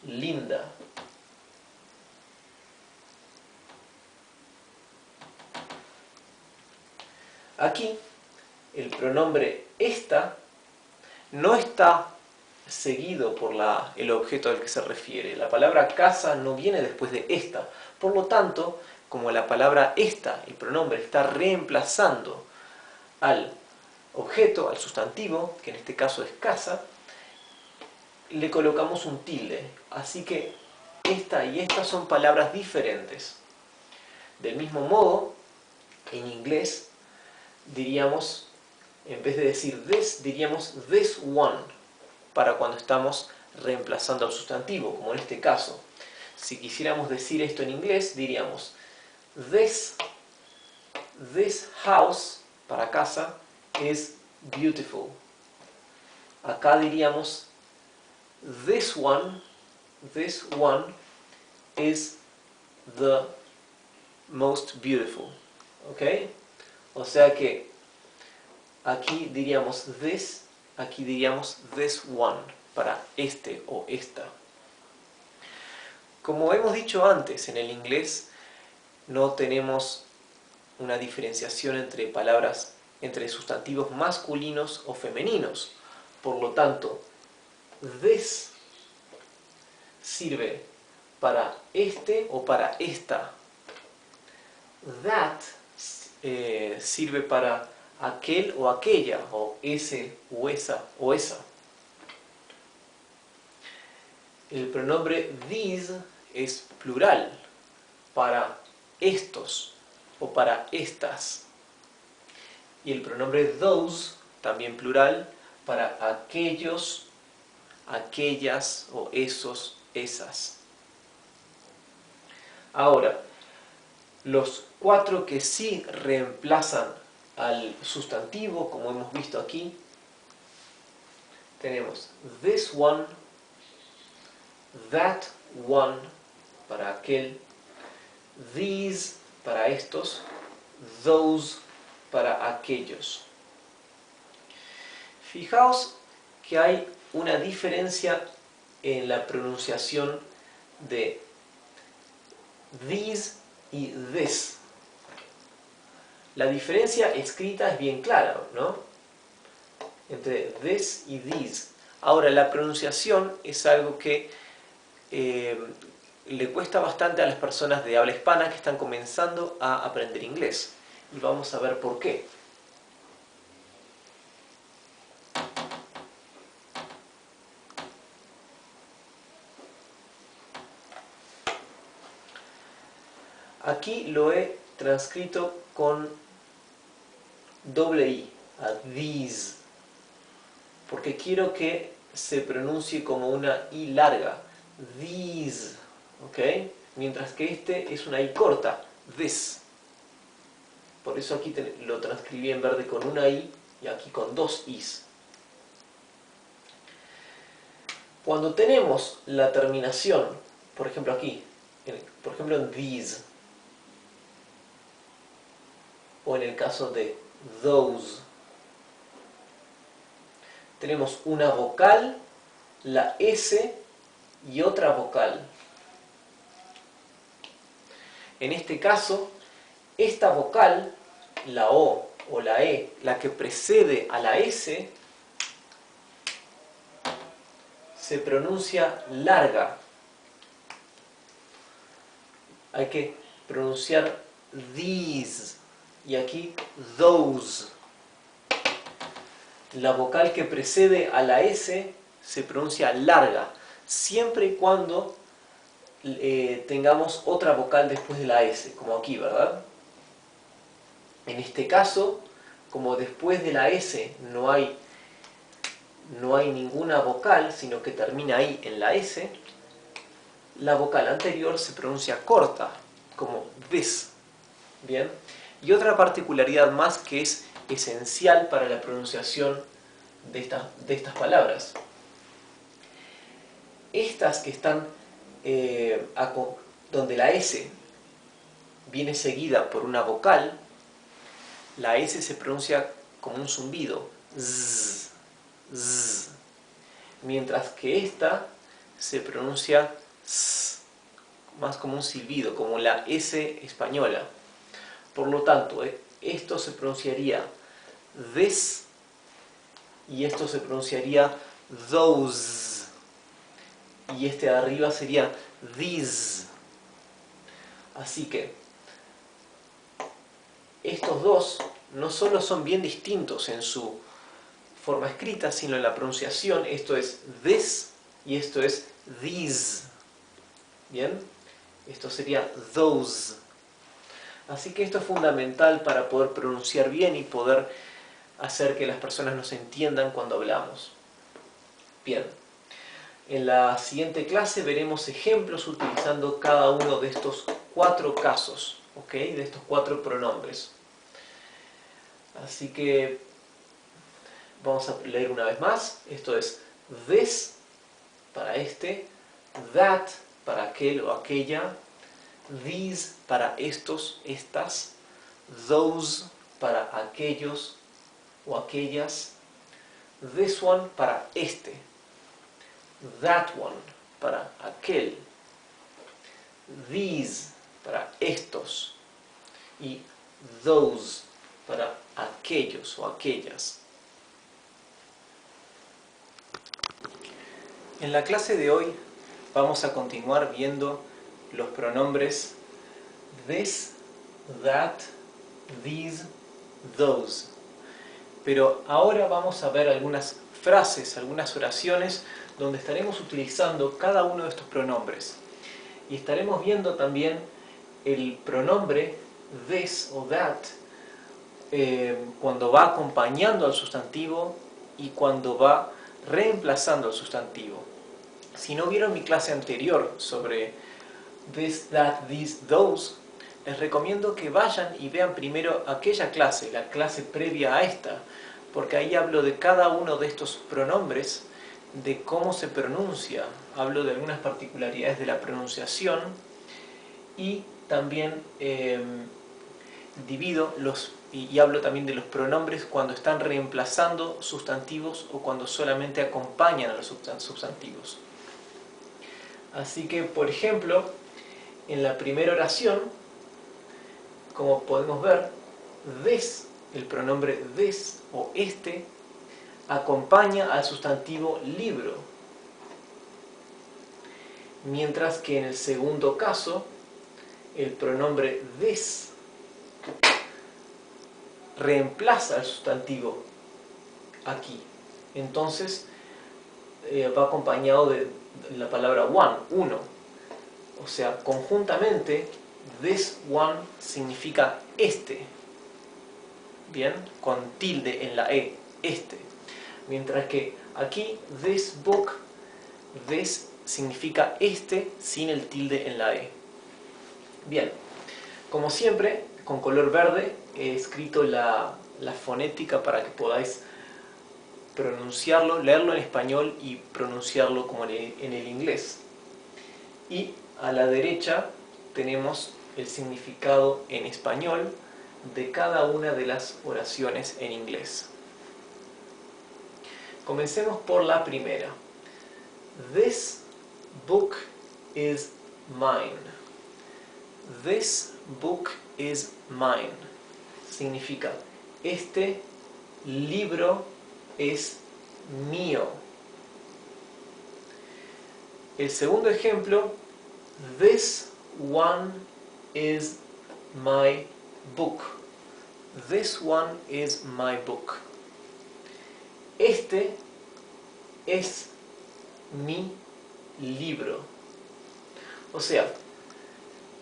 linda, aquí el pronombre esta no está seguido por el objeto al que se refiere. La palabra casa no viene después de esta. Por lo tanto, como la palabra esta, el pronombre, está reemplazando al objeto, al sustantivo, que en este caso es casa, le colocamos un tilde. Así que esta y esta son palabras diferentes. Del mismo modo, en inglés diríamos, en vez de decir this, diríamos this one, para cuando estamos reemplazando al sustantivo, como en este caso. Si quisiéramos decir esto en inglés, diríamos this house, para casa, is beautiful. Acá diríamos this one is the most beautiful. ¿Ok? O sea que aquí diríamos this, aquí diríamos this one, para este o esta. Como hemos dicho antes, en el inglés no tenemos una diferenciación entre palabras, entre sustantivos masculinos o femeninos. Por lo tanto, this sirve para este o para esta. That sirve para aquel o aquella, o ese o esa o esa. El pronombre these es plural para estos o para estas. Y el pronombre those, también plural, para aquellos, aquellas o esos, esas. Ahora, los cuatro que sí reemplazan al sustantivo, como hemos visto aquí, tenemos this one, that one, para aquel, these, para estos, those, para aquellos. Fijaos que hay una diferencia en la pronunciación de these y this. La diferencia escrita es bien clara, ¿no? Entre this y these. Ahora, la pronunciación es algo que le cuesta bastante a las personas de habla hispana que están comenzando a aprender inglés. Y vamos a ver por qué. Aquí lo he transcrito con doble I, a these, porque quiero que se pronuncie como una I larga, these, ¿ok? Mientras que este es una I corta, this. Por eso aquí lo transcribí en verde con una I y aquí con dos Is. Cuando tenemos la terminación, por ejemplo aquí, por ejemplo en these, o en el caso de those, tenemos una vocal, la S y otra vocal. En este caso, esta vocal, la O o la E, la que precede a la S, se pronuncia larga. Hay que pronunciar these y aquí those. La vocal que precede a la S se pronuncia larga, siempre y cuando tengamos otra vocal después de la S, como aquí, ¿verdad? En este caso, como después de la S no hay ninguna vocal, sino que termina ahí en la S, la vocal anterior se pronuncia corta, como this. ¿Bien? Y otra particularidad más que es esencial para la pronunciación de estas palabras. Estas que están donde la S viene seguida por una vocal, la S se pronuncia como un zumbido, z, z, mientras que esta se pronuncia s, más como un silbido, como la S española. Por lo tanto, esto se pronunciaría this y esto se pronunciaría those. Y este de arriba sería these. Así que estos dos no solo son bien distintos en su forma escrita, sino en la pronunciación. Esto es this y esto es these. ¿Bien? Esto sería those. Así que esto es fundamental para poder pronunciar bien y poder hacer que las personas nos entiendan cuando hablamos. Bien. En la siguiente clase veremos ejemplos utilizando cada uno de estos cuatro casos, ¿ok? De estos cuatro pronombres. Así que vamos a leer una vez más. Esto es this para este, that para aquel o aquella, these para estos, estas, those para aquellos o aquellas, this one para este, that one para aquel, these para estos y those para aquellos o aquellas. En la clase de hoy vamos a continuar viendo los pronombres this, that, these, those. Pero ahora vamos a ver algunas frases, algunas oraciones donde estaremos utilizando cada uno de estos pronombres. Y estaremos viendo también el pronombre this o that cuando va acompañando al sustantivo y cuando va reemplazando al sustantivo. Si no vieron mi clase anterior sobre this, that, these, those, les recomiendo que vayan y vean primero aquella clase, la clase previa a esta, porque ahí hablo de cada uno de estos pronombres, de cómo se pronuncia, hablo de algunas particularidades de la pronunciación y también divido y hablo también de los pronombres cuando están reemplazando sustantivos o cuando solamente acompañan a los sustantivos. Así que, por ejemplo, en la primera oración, como podemos ver, this, el pronombre this o este, acompaña al sustantivo libro. Mientras que en el segundo caso, el pronombre this reemplaza al sustantivo aquí. Entonces, va acompañado de la palabra one, uno. O sea, conjuntamente, this one significa este. Bien, con tilde en la E, este. Mientras que aquí, this book, this significa este sin el tilde en la E. Bien, como siempre, con color verde he escrito la fonética para que podáis pronunciarlo, leerlo en español y pronunciarlo como en el inglés. Y a la derecha tenemos el significado en español de cada una de las oraciones en inglés. Comencemos por la primera. This book is mine. This book is mine. Significa, este libro es mío. El segundo ejemplo, this one is my book. This one is my book. Este es mi libro. O sea,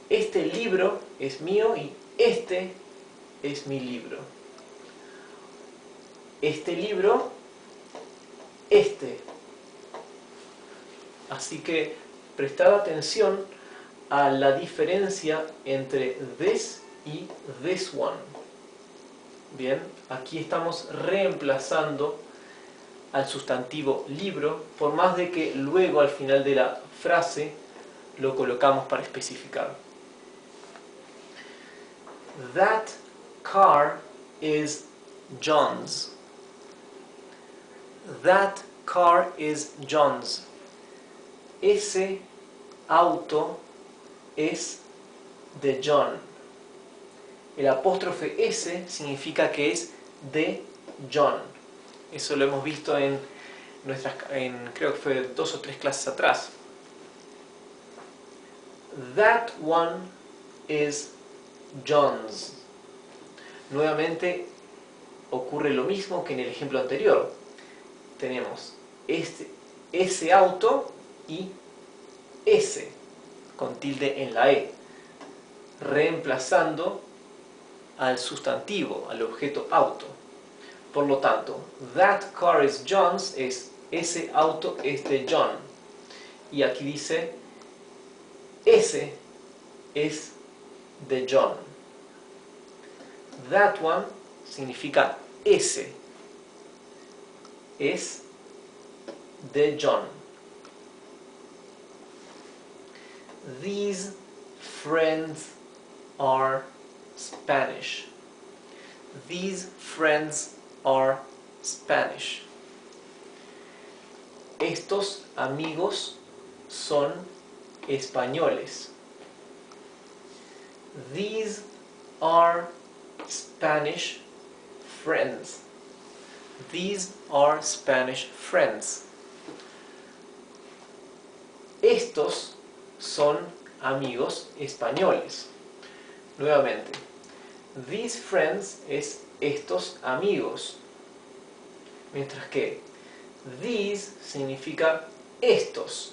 este libro es mío y este es mi libro. Este libro, este. Así que prestad atención a la diferencia entre this y this one. Bien, aquí estamos reemplazando al sustantivo libro, por más de que luego al final de la frase lo colocamos para especificar. That car is John's. That car is John's. Ese auto es de John. El apóstrofe S significa que es de John. Eso lo hemos visto en creo que fue 2 o 3 clases atrás. That one is John's. Nuevamente ocurre lo mismo que en el ejemplo anterior. Tenemos ese auto y ese con tilde en la E, reemplazando al sustantivo, al objeto auto. Por lo tanto, that car is John's es ese auto es de John. Y aquí dice ese es de John. That one significa ese es de John. These friends are Spanish. These friends are Spanish. Estos amigos son españoles. These are Spanish friends. These are Spanish friends. Estos son amigos españoles. Nuevamente, these friends es estos amigos. Mientras que these significa estos.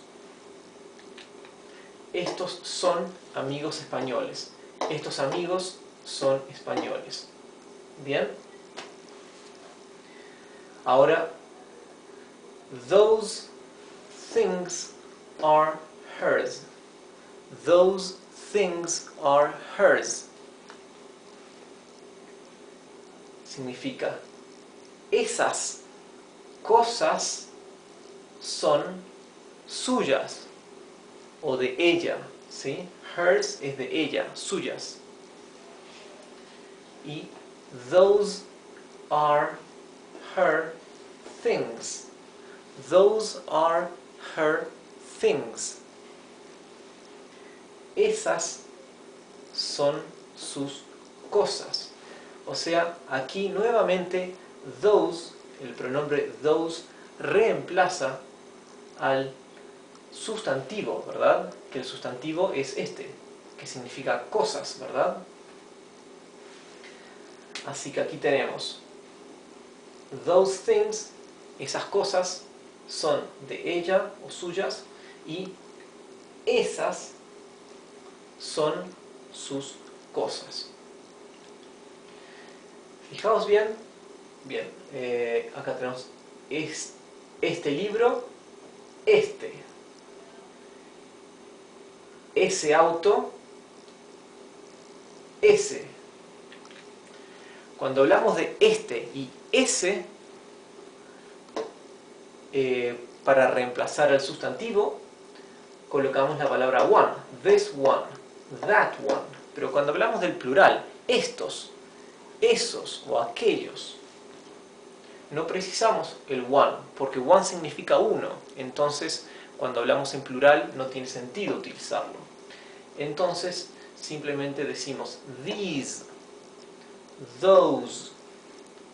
Estos son amigos españoles. Estos amigos son españoles. ¿Bien? Ahora, those things are hers. Those things are hers. Significa, esas cosas son suyas o de ella, ¿sí? Hers es de ella, suyas. Y those are her things. Those are her things. Esas son sus cosas. O sea, aquí nuevamente those, el pronombre those, reemplaza al sustantivo, ¿verdad? Que el sustantivo es este, que significa cosas, ¿verdad? Así que aquí tenemos those things, esas cosas son de ella o suyas, y esas son sus cosas. Fijaos bien, acá tenemos este libro, ese auto, ese. Cuando hablamos de este y ese, para reemplazar al sustantivo, colocamos la palabra one, this one, that one. Pero cuando hablamos del plural, estos, esos o aquellos, no precisamos el one, porque one significa uno. Entonces, cuando hablamos en plural, no tiene sentido utilizarlo. Entonces, simplemente decimos these, those,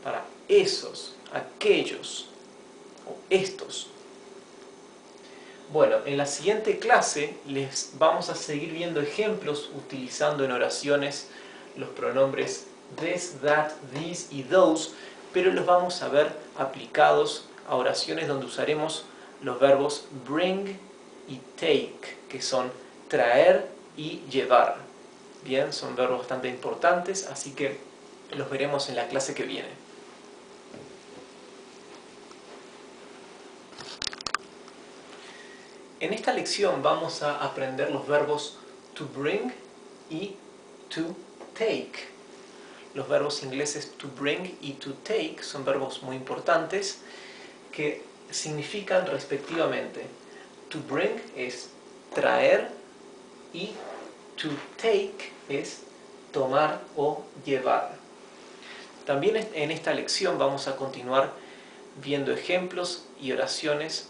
para esos, aquellos o estos. Bueno, en la siguiente clase les vamos a seguir viendo ejemplos utilizando en oraciones los pronombres this, that, these y those, pero los vamos a ver aplicados a oraciones donde usaremos los verbos bring y take, que son traer y llevar. Bien, son verbos bastante importantes, así que los veremos en la clase que viene. En esta lección vamos a aprender los verbos to bring y to take. Los verbos ingleses to bring y to take son verbos muy importantes que significan respectivamente to bring es traer y to take es tomar o llevar. También en esta lección vamos a continuar viendo ejemplos y oraciones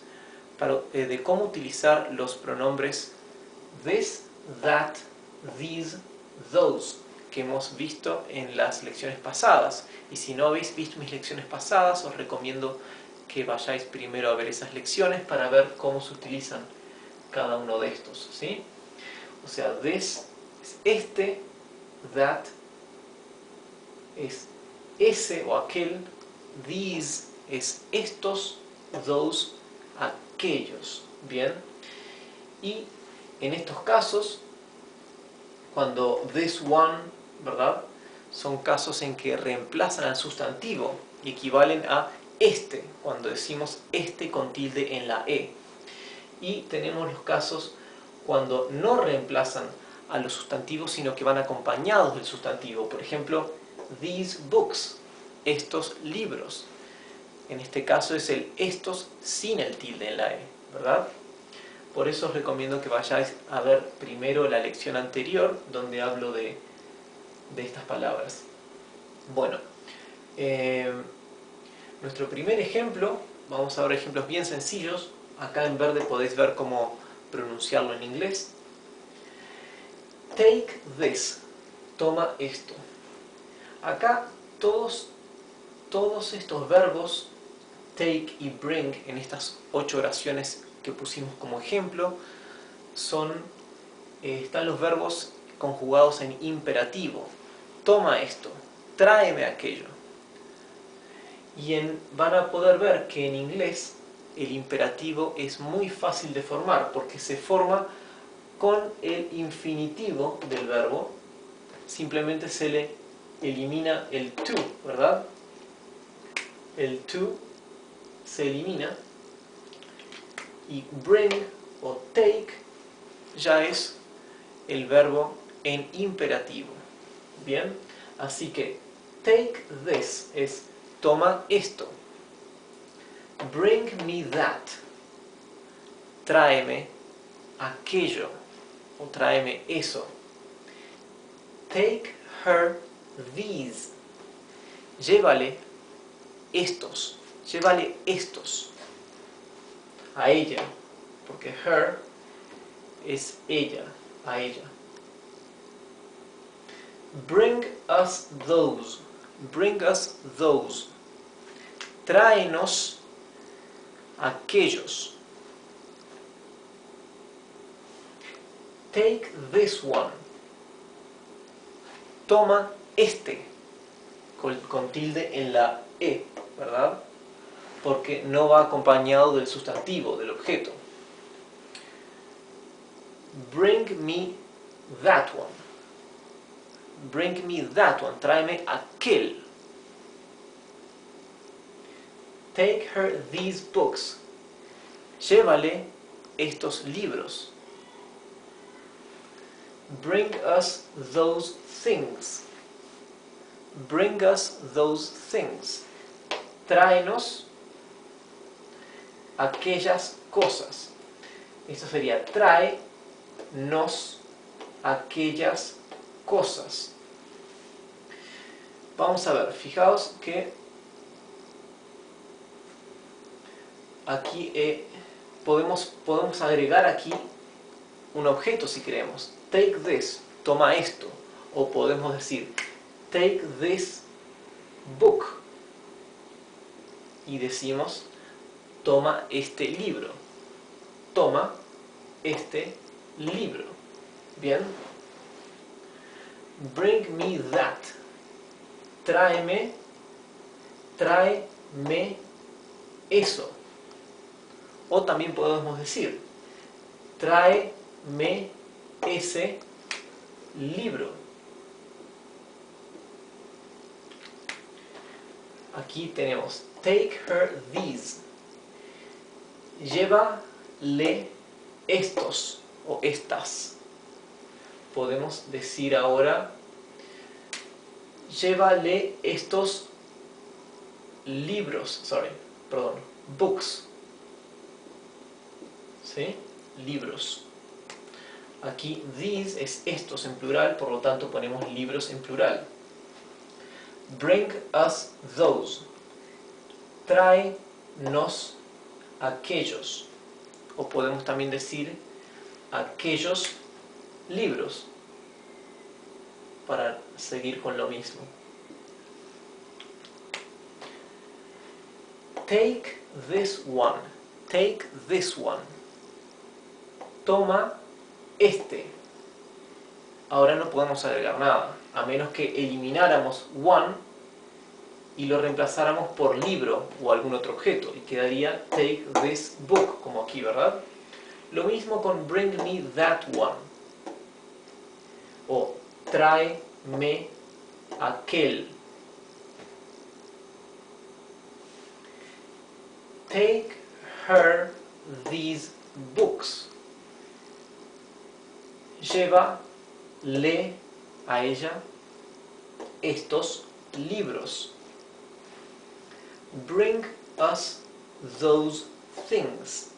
de cómo utilizar los pronombres this, that, these, those, que hemos visto en las lecciones pasadas. Y si no habéis visto mis lecciones pasadas, os recomiendo que vayáis primero a ver esas lecciones para ver cómo se utilizan cada uno de estos, ¿sí? O sea, this es este, that es ese o aquel, these es estos, those aquellos. Bien, y en estos casos, cuando this one, ¿verdad?, son casos en que reemplazan al sustantivo y equivalen a este, cuando decimos este con tilde en la E. Y tenemos los casos cuando no reemplazan a los sustantivos, sino que van acompañados del sustantivo. Por ejemplo, these books, estos libros. En este caso es el estos sin el tilde en la E, ¿verdad? Por eso os recomiendo que vayáis a ver primero la lección anterior, donde hablo de estas palabras. Bueno, nuestro primer ejemplo, vamos a ver ejemplos bien sencillos. Acá en verde podéis ver cómo pronunciarlo en inglés. Take this, toma esto. Acá todos estos verbos, take y bring, en estas 8 oraciones que pusimos como ejemplo, están los verbos conjugados en imperativo. Toma esto, tráeme aquello. Y van a poder ver que en inglés el imperativo es muy fácil de formar, porque se forma con el infinitivo del verbo. Simplemente se le elimina el to, ¿verdad? El to se elimina y bring o take ya es el verbo en imperativo. Bien, así que take this es toma esto. Bring me that, tráeme aquello o tráeme eso. Take her these, llévale estos a ella, porque her es ella, a ella. Bring us those, tráenos aquellos. Take this one, toma este, con tilde en la E, ¿verdad? Porque no va acompañado del sustantivo, del objeto. Bring me that one. Tráeme aquel. Take her these books. Llévale estos libros. Bring us those things. Tráenos aquellas cosas. Esto sería tráenos aquellas cosas. Vamos a ver, fijaos que aquí podemos agregar aquí un objeto si queremos. Take this, toma esto. O podemos decir, take this book. Y decimos, toma este libro. Toma este libro. Bien. Bring me that. Tráeme eso. O también podemos decir, tráeme ese libro. Aquí tenemos, take her these. Llévale estos o estas. Podemos decir ahora, llévale estos books. ¿Sí? Libros. Aquí these es estos en plural, por lo tanto ponemos libros en plural. Bring us those. Tráenos aquellos. O podemos también decir aquellos libros, para seguir con lo mismo. Take this one. Toma este. Ahora no podemos agregar nada, a menos que elimináramos one y lo reemplazáramos por libro o algún otro objeto, y quedaría take this book, como aquí, ¿verdad? Lo mismo con bring me that one, o tráeme aquel. Take her these books. Llévale a ella estos libros. Bring us those things.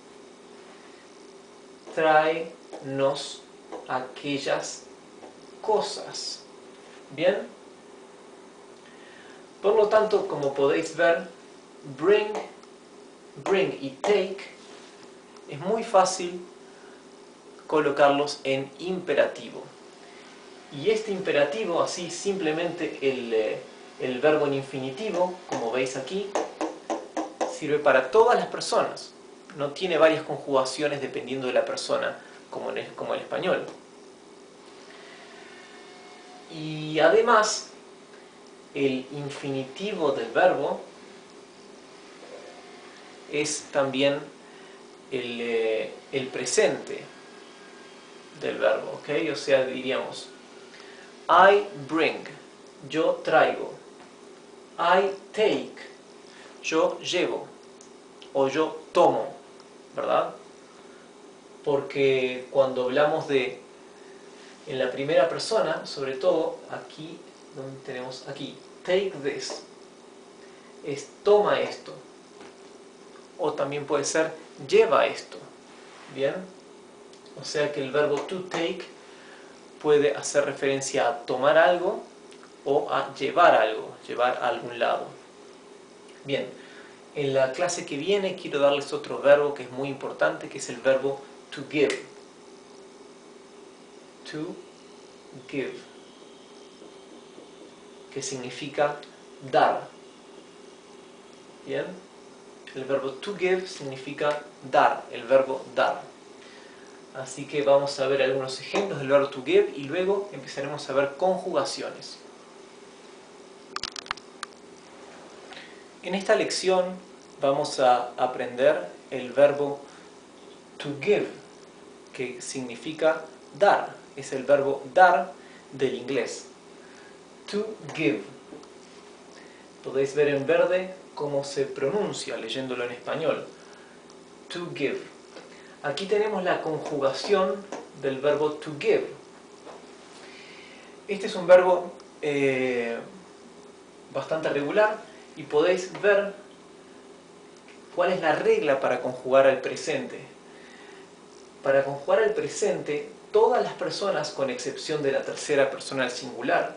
tráenos aquellas cosas. ¿Bien? Por lo tanto, como podéis ver, bring y take es muy fácil colocarlos en imperativo. Y este imperativo, así simplemente el verbo en infinitivo, como veis aquí, sirve para todas las personas. No tiene varias conjugaciones dependiendo de la persona, como el español. Y además, el infinitivo del verbo es también el presente del verbo, ¿ok? O sea, diríamos, I bring, yo traigo. I take, yo llevo. O yo tomo, ¿verdad? Porque cuando hablamos en la primera persona, sobre todo aquí, donde tenemos aquí, take this, es toma esto. O también puede ser lleva esto, ¿bien? O sea que el verbo to take puede hacer referencia a tomar algo o a llevar algo, llevar a algún lado. Bien, en la clase que viene quiero darles otro verbo que es muy importante, que es el verbo to give. To give, que significa dar. ¿Bien? El verbo to give significa dar, el verbo dar. Así que vamos a ver algunos ejemplos del verbo to give y luego empezaremos a ver conjugaciones. En esta lección vamos a aprender el verbo to give, que significa dar. Es el verbo dar del inglés. To give. Podéis ver en verde cómo se pronuncia leyéndolo en español. To give. Aquí tenemos la conjugación del verbo to give. Este es un verbo bastante regular y podéis ver cuál es la regla para conjugar al presente. Para conjugar al presente, todas las personas, con excepción de la tercera persona del singular,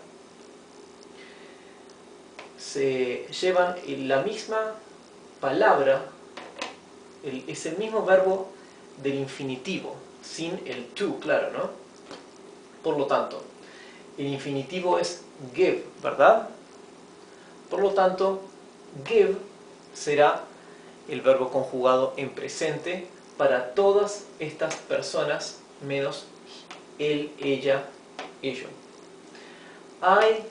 se llevan la misma palabra, es el mismo verbo del infinitivo, sin el to, claro, ¿no? Por lo tanto, el infinitivo es give, ¿verdad? Por lo tanto, give será el verbo conjugado en presente para todas estas personas menos él, ella, ello. I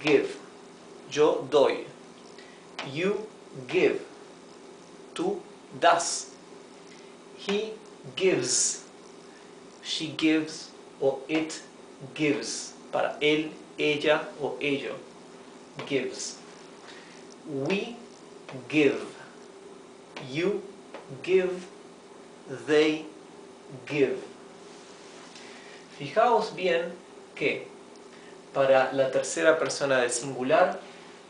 give, yo doy. You give, tú das. He gives, she gives o it gives, para él, ella o ello, gives. We give, you give, they give. Fijaos bien que para la tercera persona del singular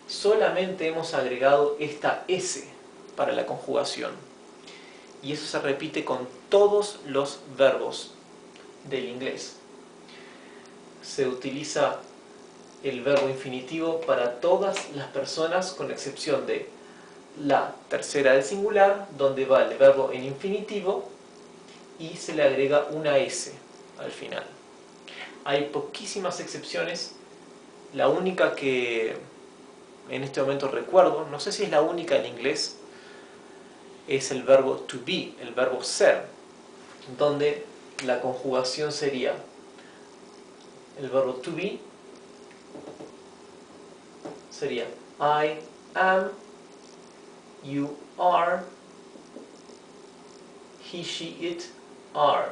solamente hemos agregado esta S para la conjugación. Y eso se repite con todos los verbos del inglés. Se utiliza el verbo infinitivo para todas las personas con excepción de la tercera del singular, donde va el verbo en infinitivo y se le agrega una S al final. Hay poquísimas excepciones. La única que en este momento recuerdo, no sé si es la única en inglés, es el verbo to be, el verbo ser, donde la conjugación sería el verbo to be sería I am, you are, he, she, it are.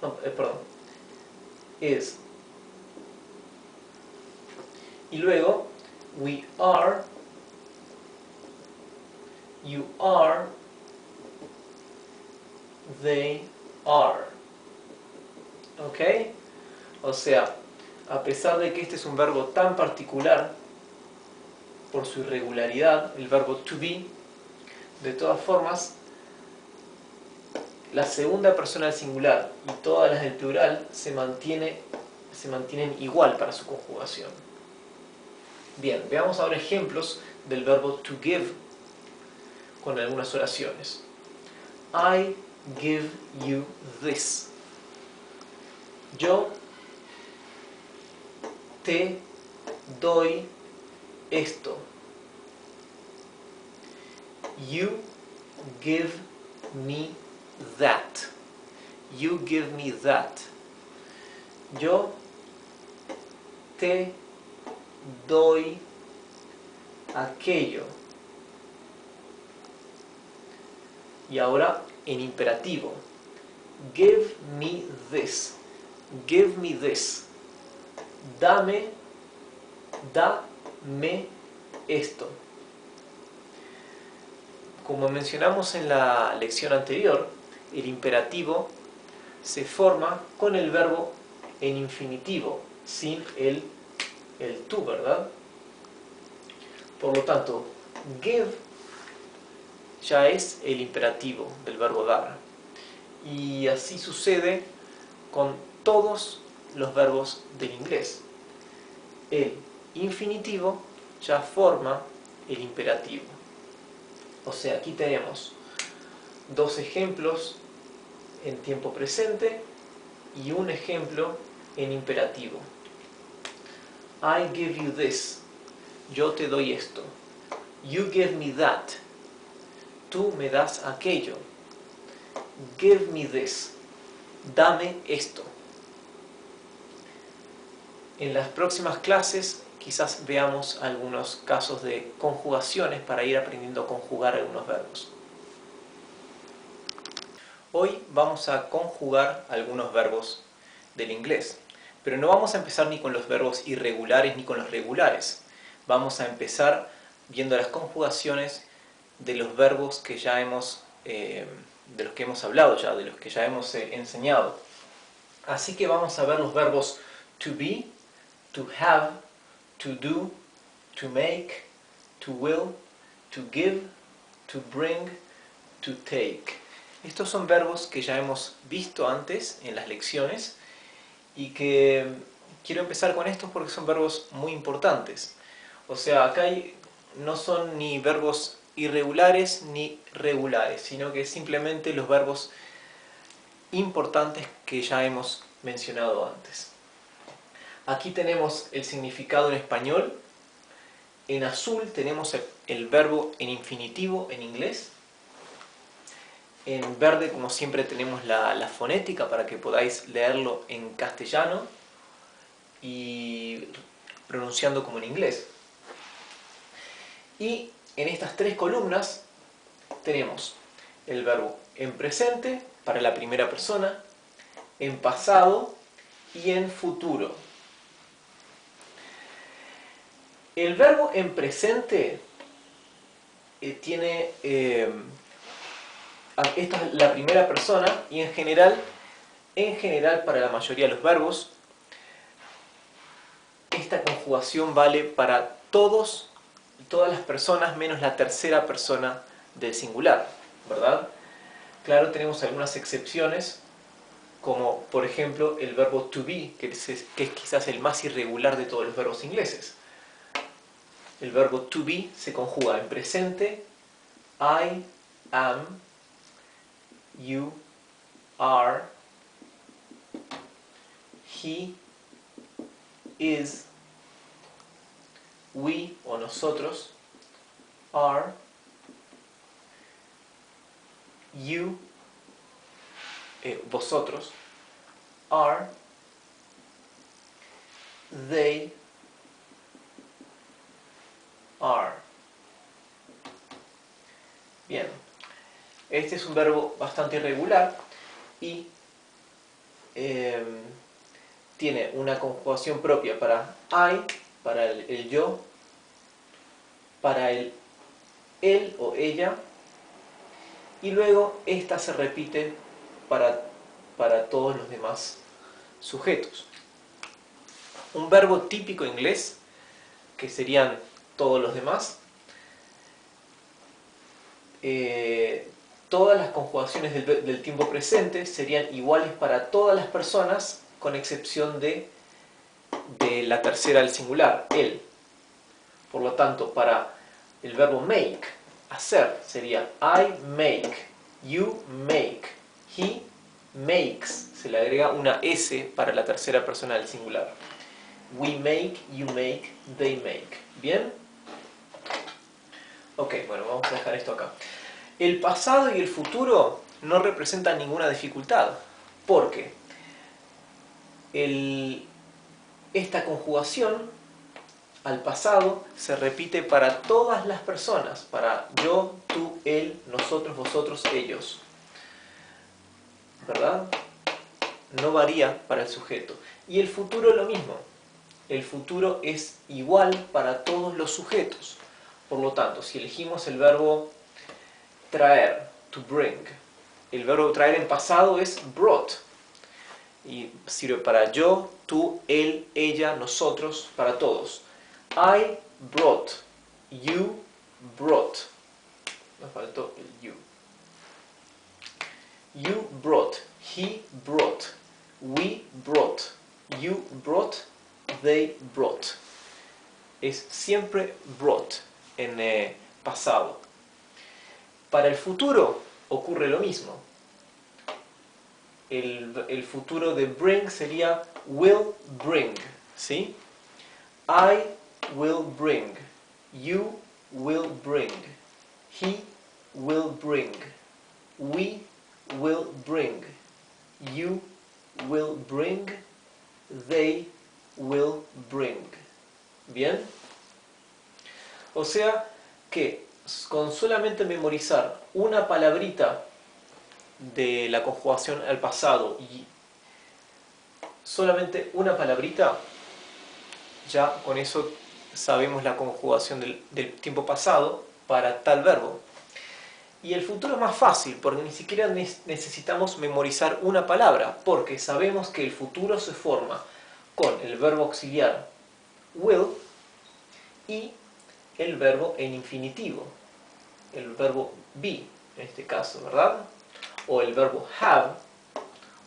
No, perdón. Is. Y luego we are, you are, they are. ¿Ok? O sea, a pesar de que este es un verbo tan particular por su irregularidad, el verbo to be, de todas formas, la segunda persona del singular y todas las del plural se mantienen igual para su conjugación. Bien, veamos ahora ejemplos del verbo to give con algunas oraciones. I give you this. Yo te doy esto. You give me that. You give me that. Yo te doy aquello. Y ahora en imperativo. Give me this. Give me this. Dame esto. Como mencionamos en la lección anterior, el imperativo se forma con el verbo en infinitivo, sin el to, ¿verdad? Por lo tanto, give ya es el imperativo del verbo dar. Y así sucede con todos los verbos del inglés. El infinitivo ya forma el imperativo. O sea, aquí tenemos dos ejemplos en tiempo presente y un ejemplo en imperativo. I give you this. Yo te doy esto. You give me that. Tú me das aquello. Give me this. Dame esto. En las próximas clases quizás veamos algunos casos de conjugaciones para ir aprendiendo a conjugar algunos verbos. Hoy vamos a conjugar algunos verbos del inglés, pero no vamos a empezar ni con los verbos irregulares ni con los regulares. Vamos a empezar viendo las conjugaciones de los verbos que ya hemos, de los que hemos hablado ya, de los que ya hemos enseñado. Así que vamos a ver los verbos to be, to have, to do, to make, to will, to give, to bring, to take. Estos son verbos que ya hemos visto antes en las lecciones y que quiero empezar con estos porque son verbos muy importantes. O sea, acá no son ni verbos irregulares ni regulares, sino que simplemente los verbos importantes que ya hemos mencionado antes. Aquí tenemos el significado en español. En azul tenemos el verbo en infinitivo en inglés. En verde, como siempre, tenemos la fonética para que podáis leerlo en castellano y pronunciando como en inglés. Y en estas tres columnas tenemos el verbo en presente para la primera persona, en pasado y en futuro. El verbo en presente tiene... esta es la primera persona y en general para la mayoría de los verbos, esta conjugación vale para todas las personas menos la tercera persona del singular, ¿verdad? Claro, tenemos algunas excepciones, como por ejemplo el verbo to be, que es quizás el más irregular de todos los verbos ingleses. El verbo to be se conjuga en presente, I am, you are, he is, we o nosotros are, you, vosotros are, they are. Bien, este es un verbo bastante irregular y tiene una conjugación propia para I, para el yo, para el él o ella, y luego esta se repite para todos los demás sujetos. Un verbo típico inglés, que serían todos los demás, todas las conjugaciones del tiempo presente serían iguales para todas las personas, con excepción de la tercera del singular, él. Por lo tanto, para el verbo make, hacer, sería I make, you make, he makes. Se le agrega una S para la tercera persona del singular. We make, you make, they make. ¿Bien? Ok, bueno, vamos a dejar esto acá. El pasado y el futuro no representan ninguna dificultad, porque esta conjugación al pasado se repite para todas las personas, para yo, tú, él, nosotros, vosotros, ellos. ¿Verdad? No varía para el sujeto. Y el futuro lo mismo. El futuro es igual para todos los sujetos. Por lo tanto, si elegimos el verbo traer, to bring, el verbo traer en pasado es brought. Y sirve para yo, tú, él, ella, nosotros, para todos. I brought, you brought. Me faltó el you. You brought, he brought, we brought, you brought, they brought. Es siempre brought en pasado. Para el futuro ocurre lo mismo. El futuro de bring sería will bring, ¿sí? I will bring, you will bring, he will bring, we will bring, you will bring, they will bring. ¿Bien? O sea que con solamente memorizar una palabrita de la conjugación al pasado y solamente una palabrita, ya con eso sabemos la conjugación del tiempo pasado para tal verbo. Y el futuro es más fácil, porque ni siquiera necesitamos memorizar una palabra, porque sabemos que el futuro se forma con el verbo auxiliar will y el verbo en infinitivo, el verbo be, en este caso, ¿verdad? O el verbo have,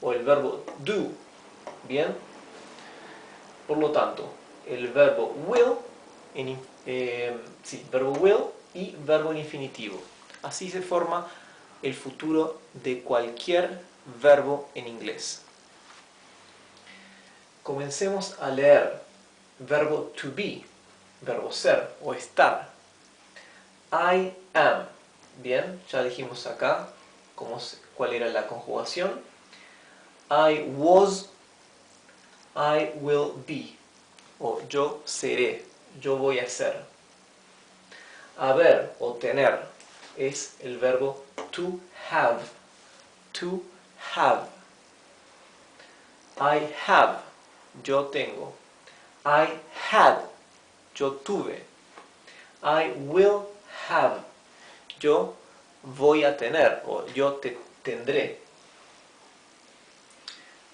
o el verbo do, ¿bien? Por lo tanto, el verbo will, verbo will y verbo en infinitivo. Así se forma el futuro de cualquier verbo en inglés. Comencemos a leer. Verbo to be, verbo ser o estar. I am. Bien, ya dijimos acá cuál era la conjugación. I was, I will be. O yo seré, yo voy a ser. Haber o tener es el verbo to have. To have. I have, yo tengo. I had, yo tuve. I will have, yo voy a tener o yo tendré.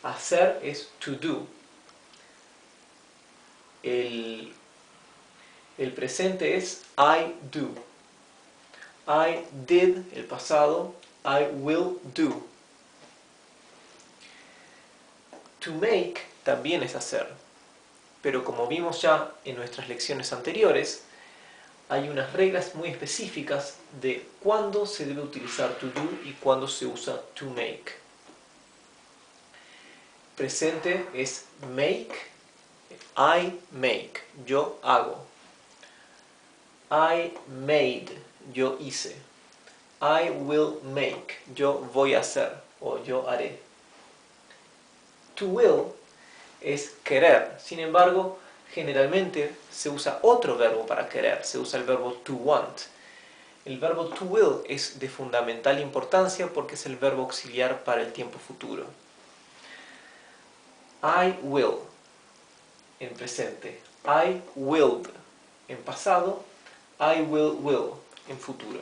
Hacer es to do. El presente es I do. I did, el pasado. I will do. To make también es hacer. Pero como vimos ya en nuestras lecciones anteriores, hay unas reglas muy específicas de cuándo se debe utilizar to do y cuándo se usa to make. Presente es make, I make, yo hago. I made, yo hice. I will make, yo voy a hacer o yo haré. To will es querer. Sin embargo, generalmente se usa otro verbo para querer. Se usa el verbo to want. El verbo to will es de fundamental importancia porque es el verbo auxiliar para el tiempo futuro. I will en presente. I willed en pasado. I will en futuro.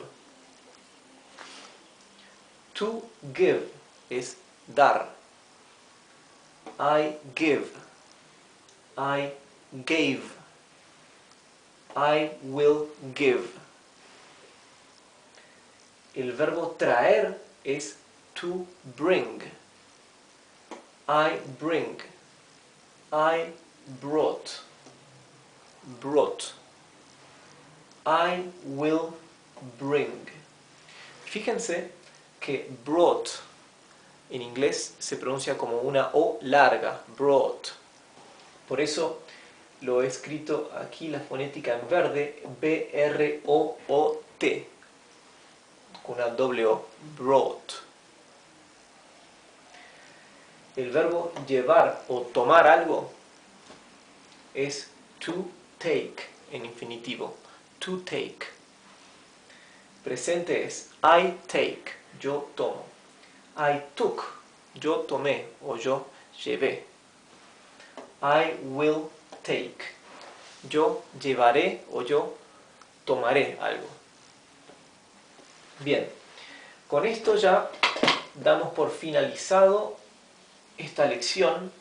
To give es dar. I give. I gave. I will give. El verbo traer es to bring. I bring. I brought. Brought. I will bring. Fíjense que brought en inglés se pronuncia como una O larga, brought. Por eso lo he escrito aquí la fonética en verde, B-R-O-O-T, con una doble O, brought. El verbo llevar o tomar algo es to take en infinitivo, to take. Presente es I take, yo tomo. I took, yo tomé o yo llevé. I will take, yo llevaré o yo tomaré algo. Bien, con esto ya damos por finalizado esta lección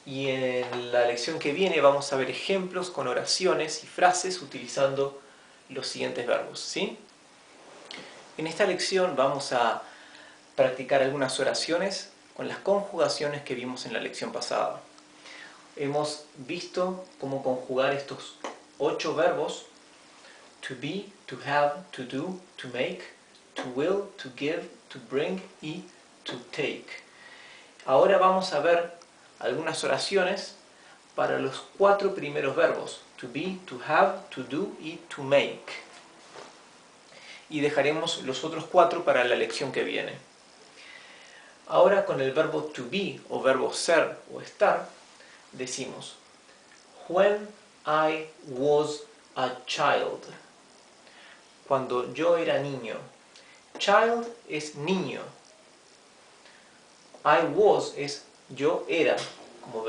y en la lección que viene vamos a ver ejemplos con oraciones y frases utilizando los siguientes verbos, ¿sí? En esta lección vamos a practicar algunas oraciones con las conjugaciones que vimos en la lección pasada. Hemos visto cómo conjugar estos 8 verbos: to be, to have, to do, to make, to will, to give, to bring y to take. Ahora vamos a ver algunas oraciones para los 4 primeros verbos: to be, to have, to do y to make. Y dejaremos los otros 4 para la lección que viene. Ahora con el verbo to be o verbo ser o estar, decimos when I was a child. Cuando yo era niño. Child es niño. I was es yo era, como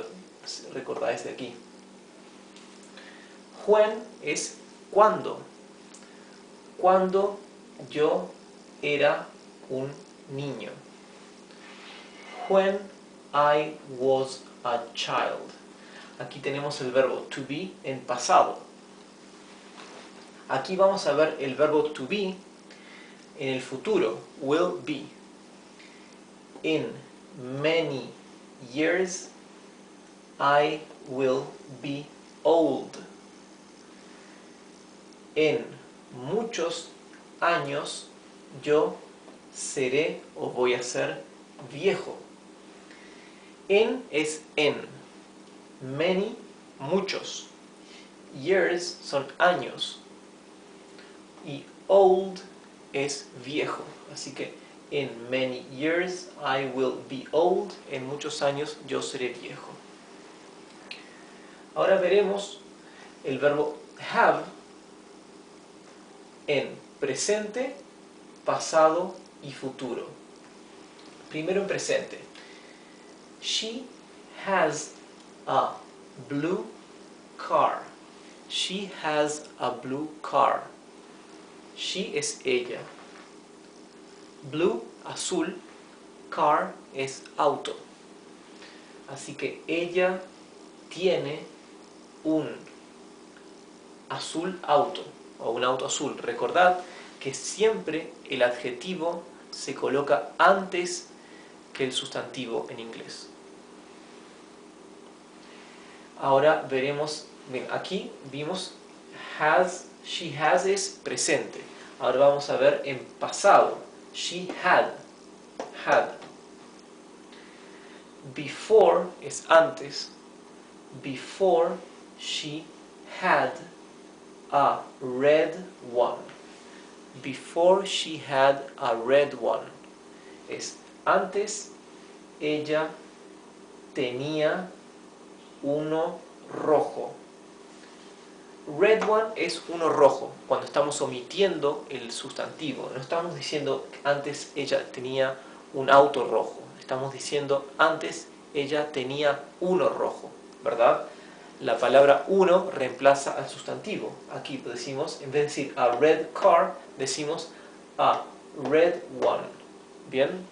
recordáis de aquí. When es cuando. Cuando yo era un niño. When I was a child. Aquí tenemos el verbo to be en pasado. Aquí vamos a ver el verbo to be en el futuro, will be. In many years I will be old. En muchos años yo seré o voy a ser viejo. En es en. Many, muchos. Years son años. Y old es viejo. Así que in many years I will be old. En muchos años yo seré viejo. Ahora veremos el verbo have en presente, pasado y futuro. Primero en presente. She has a blue car. She has a blue car. She es ella. Blue, azul. Car es auto. Así que ella tiene un azul auto o un auto azul. Recordad que siempre el adjetivo se coloca antes que el sustantivo en inglés. Ahora veremos, bien, aquí vimos has, she has es presente. Ahora vamos a ver en pasado. She had. Before es antes. Before she had a red one. Before she had a red one. Es antes ella tenía uno rojo. Red one es uno rojo, cuando estamos omitiendo el sustantivo. No estamos diciendo antes ella tenía un auto rojo. Estamos diciendo antes ella tenía uno rojo, ¿verdad? La palabra uno reemplaza al sustantivo. Aquí decimos, en vez de decir a red car, decimos a red one. ¿Bien?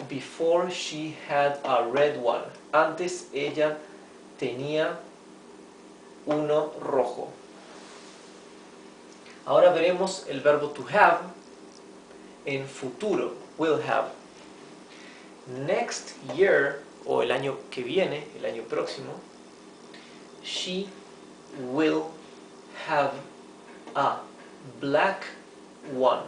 Before she had a red one. Antes ella tenía uno rojo. Ahora veremos el verbo to have en futuro, will have. Next year, o el año que viene, el año próximo, she will have a black one.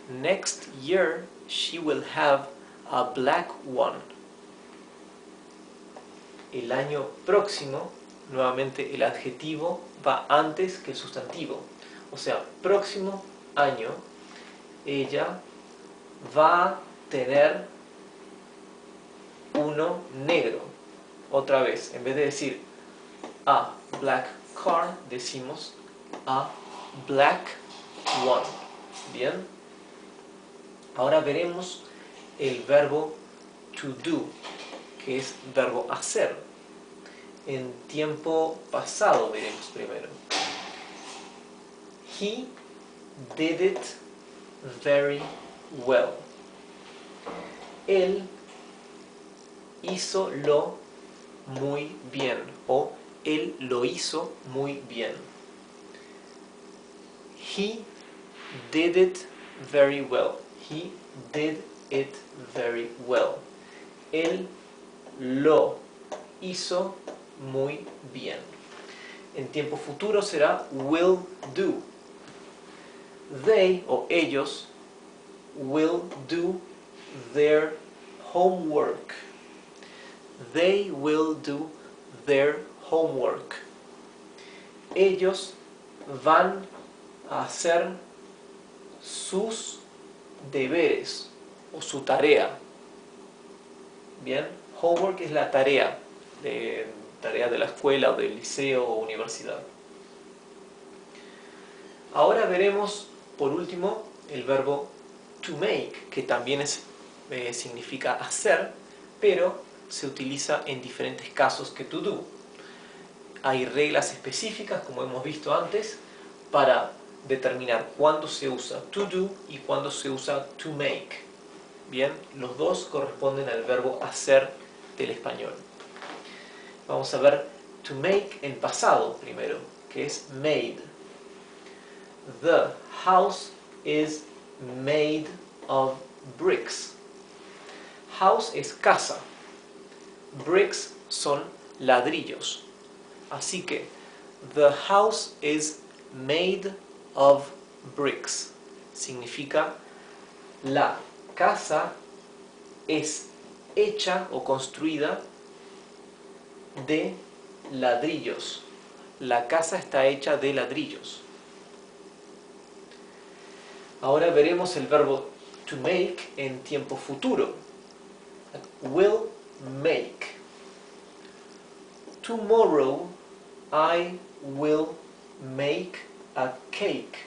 Next year, she will have a black one. El año próximo, nuevamente el adjetivo va antes que el sustantivo. O sea, próximo año, ella va a tener uno negro. Otra vez, en vez de decir a black car, decimos a black one. Bien. Ahora veremos el verbo to do, que es verbo hacer. En tiempo pasado veremos primero. He did it very well. Él hízolo muy bien, o él lo hizo muy bien. He did it very well. He did it very well. Él lo hizo muy bien. En tiempo futuro será will do. They, o ellos, will do their homework. They will do their homework. Ellos van a hacer sus deberes o su tarea. Bien, homework es la tarea de la escuela o del liceo o universidad. Ahora veremos por último el verbo to make, que también significa hacer, pero se utiliza en diferentes casos que to do. Hay reglas específicas, como hemos visto antes, para determinar cuándo se usa to do y cuándo se usa to make. Bien, los dos corresponden al verbo hacer del español. Vamos a ver to make en pasado primero, que es made. The house is made of bricks. House es casa. Bricks son ladrillos. Así que the house is made of bricks. Significa la casa es hecha o construida de ladrillos. La casa está hecha de ladrillos. Ahora veremos el verbo to make en tiempo futuro. Will make. Tomorrow I will make a cake.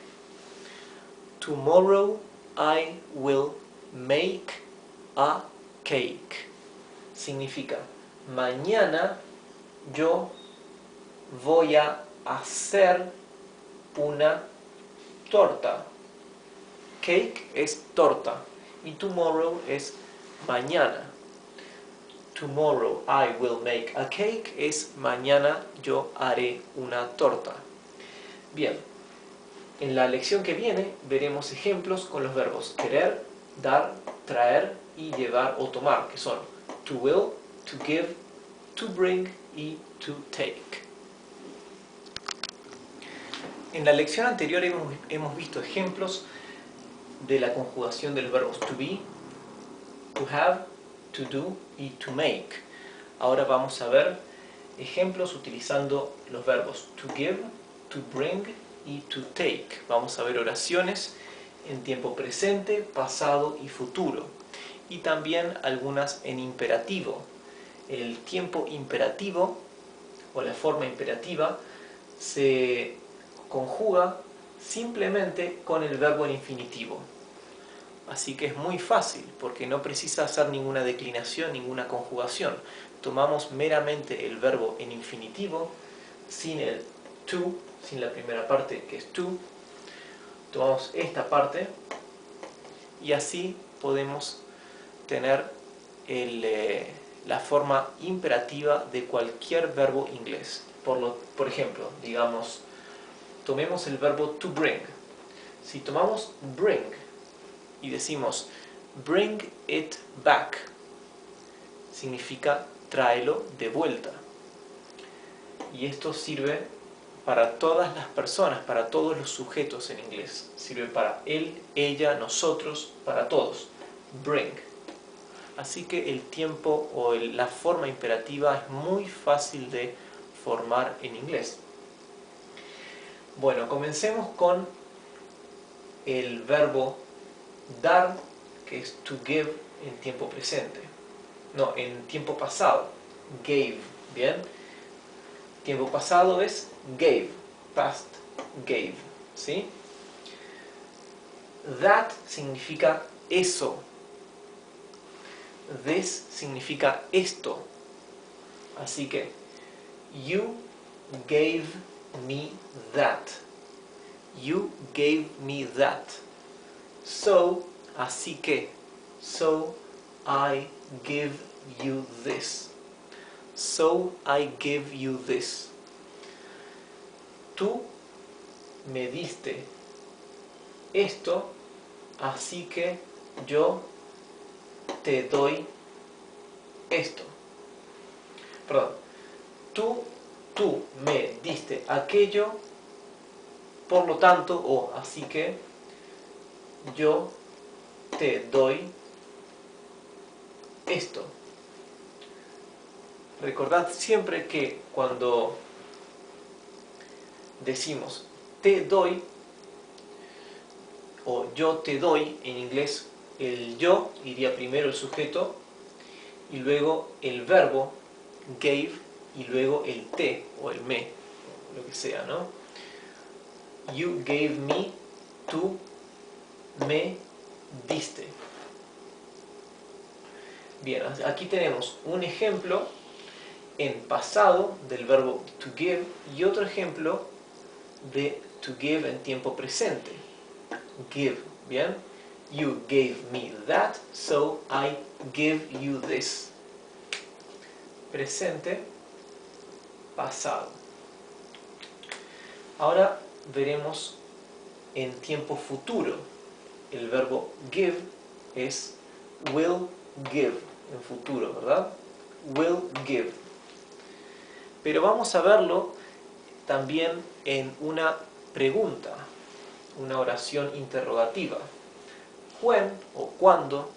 Tomorrow I will make a cake. Significa, mañana yo voy a hacer una torta. Cake es torta y tomorrow es mañana. Tomorrow I will make a cake es mañana yo haré una torta. Bien, en la lección que viene veremos ejemplos con los verbos querer, dar, traer y llevar o tomar, que son to will, to give, to bring y to take. En la lección anterior hemos visto ejemplos de la conjugación de los verbos to be, to have, to do y to make. Ahora vamos a ver ejemplos utilizando los verbos to give, to bring y to take. Vamos a ver oraciones en tiempo presente, pasado y futuro. Y también algunas en imperativo. El tiempo imperativo o la forma imperativa se conjuga simplemente con el verbo en infinitivo. Así que es muy fácil, porque no precisa hacer ninguna declinación, ninguna conjugación. Tomamos meramente el verbo en infinitivo, sin el to, sin la primera parte que es to. Tomamos esta parte y así podemos tener la forma imperativa de cualquier verbo inglés. Por ejemplo, digamos, tomemos el verbo to bring. Si tomamos bring y decimos bring it back, significa tráelo de vuelta. Y esto sirve para todas las personas, para todos los sujetos en inglés. Sirve para él, ella, nosotros, para todos. Bring. Así que el tiempo o la forma imperativa es muy fácil de formar en inglés. Bueno, comencemos con el verbo dar, que es to give en tiempo presente. No, en tiempo pasado. Gave, ¿bien? Tiempo pasado es gave, past gave, ¿sí? That significa eso. This significa esto. Así que, you gave me that. You gave me that. So, así que. So, I give you this. So, I give you this. Tú me diste esto, así que yo te doy esto. Perdón. Tú me diste aquello, por lo tanto, o así que yo te doy esto. Recordad siempre que cuando decimos te doy o yo te doy, en inglés el yo iría primero el sujeto y luego el verbo gave y luego el te o el me, lo que sea, ¿no? You gave me, tú me diste. Bien, aquí tenemos un ejemplo en pasado del verbo to give y otro ejemplo de to give en tiempo presente. Give, ¿bien? You gave me that, so I give you this. Presente, pasado. Ahora veremos en tiempo futuro. El verbo give es will give en futuro, ¿verdad? Will give. Pero vamos a verlo también en una pregunta, una oración interrogativa. When o cuándo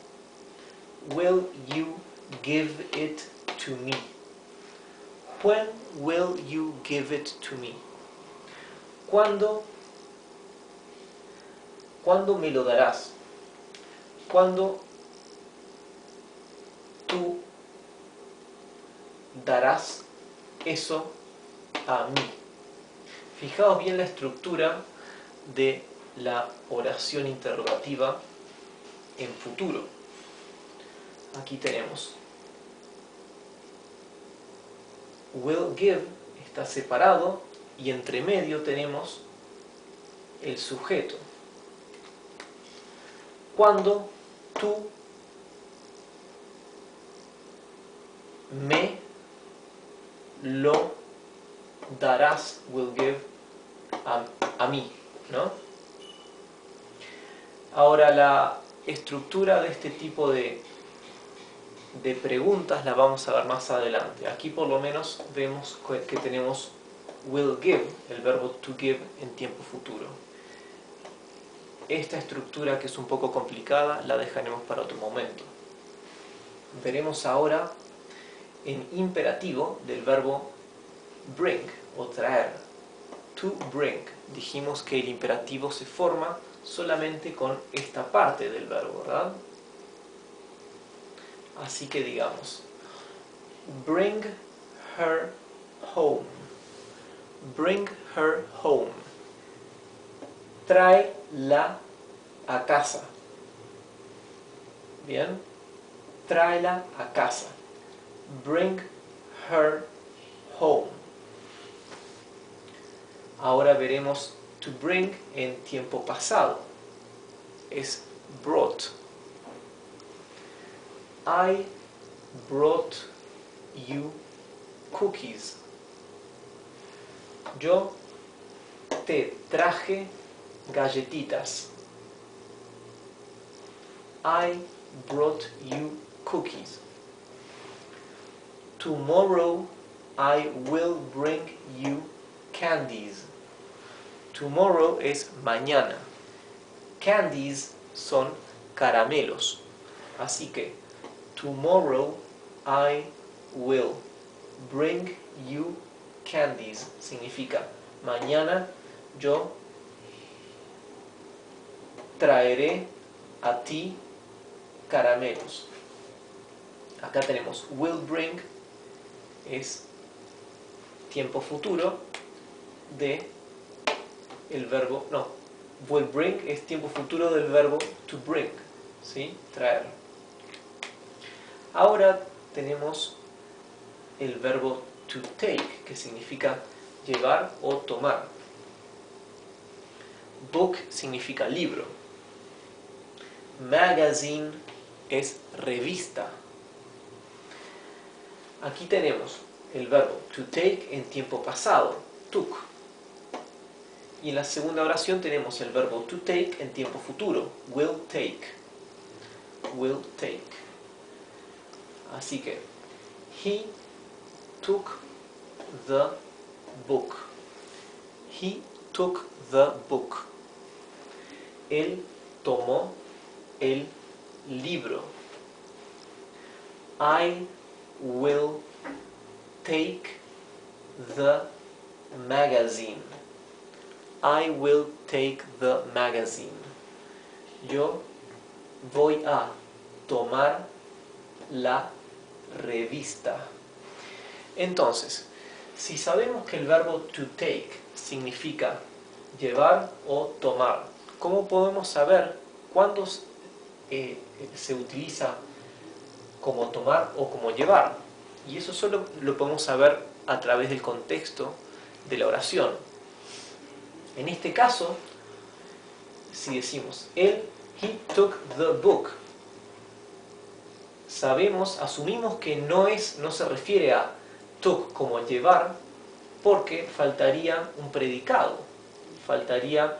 will you give it to me? When will you give it to me? ¿Cuándo me lo darás? ¿Cuándo tú darás eso a mí? Fijaos bien la estructura de la oración interrogativa en futuro. Aquí tenemos will give, está separado y entre medio tenemos el sujeto. Cuando tú me lo darás, will give, a mí, ¿no? Ahora la estructura de este tipo de preguntas la vamos a ver más adelante. Aquí por lo menos vemos que tenemos will give, el verbo to give en tiempo futuro. Esta estructura, que es un poco complicada, la dejaremos para otro momento. Veremos ahora en imperativo del verbo bring o traer. To bring. Dijimos que el imperativo se forma solamente con esta parte del verbo, ¿verdad? Así que digamos, bring her home. Bring her home. Tráela a casa. Bien, tráela a casa. Bring her home. Ahora veremos to bring en tiempo pasado. Es brought. I brought you cookies. Yo te traje galletitas. I brought you cookies. Tomorrow I will bring you candies. Tomorrow es mañana. Candies son caramelos. Así que tomorrow I will bring you candies significa mañana yo traeré a ti caramelos. Acá tenemos will bring, es tiempo futuro de el verbo, no, will bring es tiempo futuro del verbo to bring, ¿sí? Traer. Ahora tenemos el verbo to take, que significa llevar o tomar. Book significa libro. Magazine es revista. Aquí tenemos el verbo to take en tiempo pasado, took. Y en la segunda oración tenemos el verbo to take en tiempo futuro, will take. Will take. Así que, he took the book. He took the book. Él tomó el libro. I will take the magazine. I will take the magazine. Yo voy a tomar la revista. Entonces, si sabemos que el verbo to take significa llevar o tomar, ¿cómo podemos saber cuándo se utiliza como tomar o como llevar? Y eso solo lo podemos saber a través del contexto de la oración. En este caso, si decimos he took the book, asumimos que no se refiere a took como llevar, porque faltaría un predicado, faltaría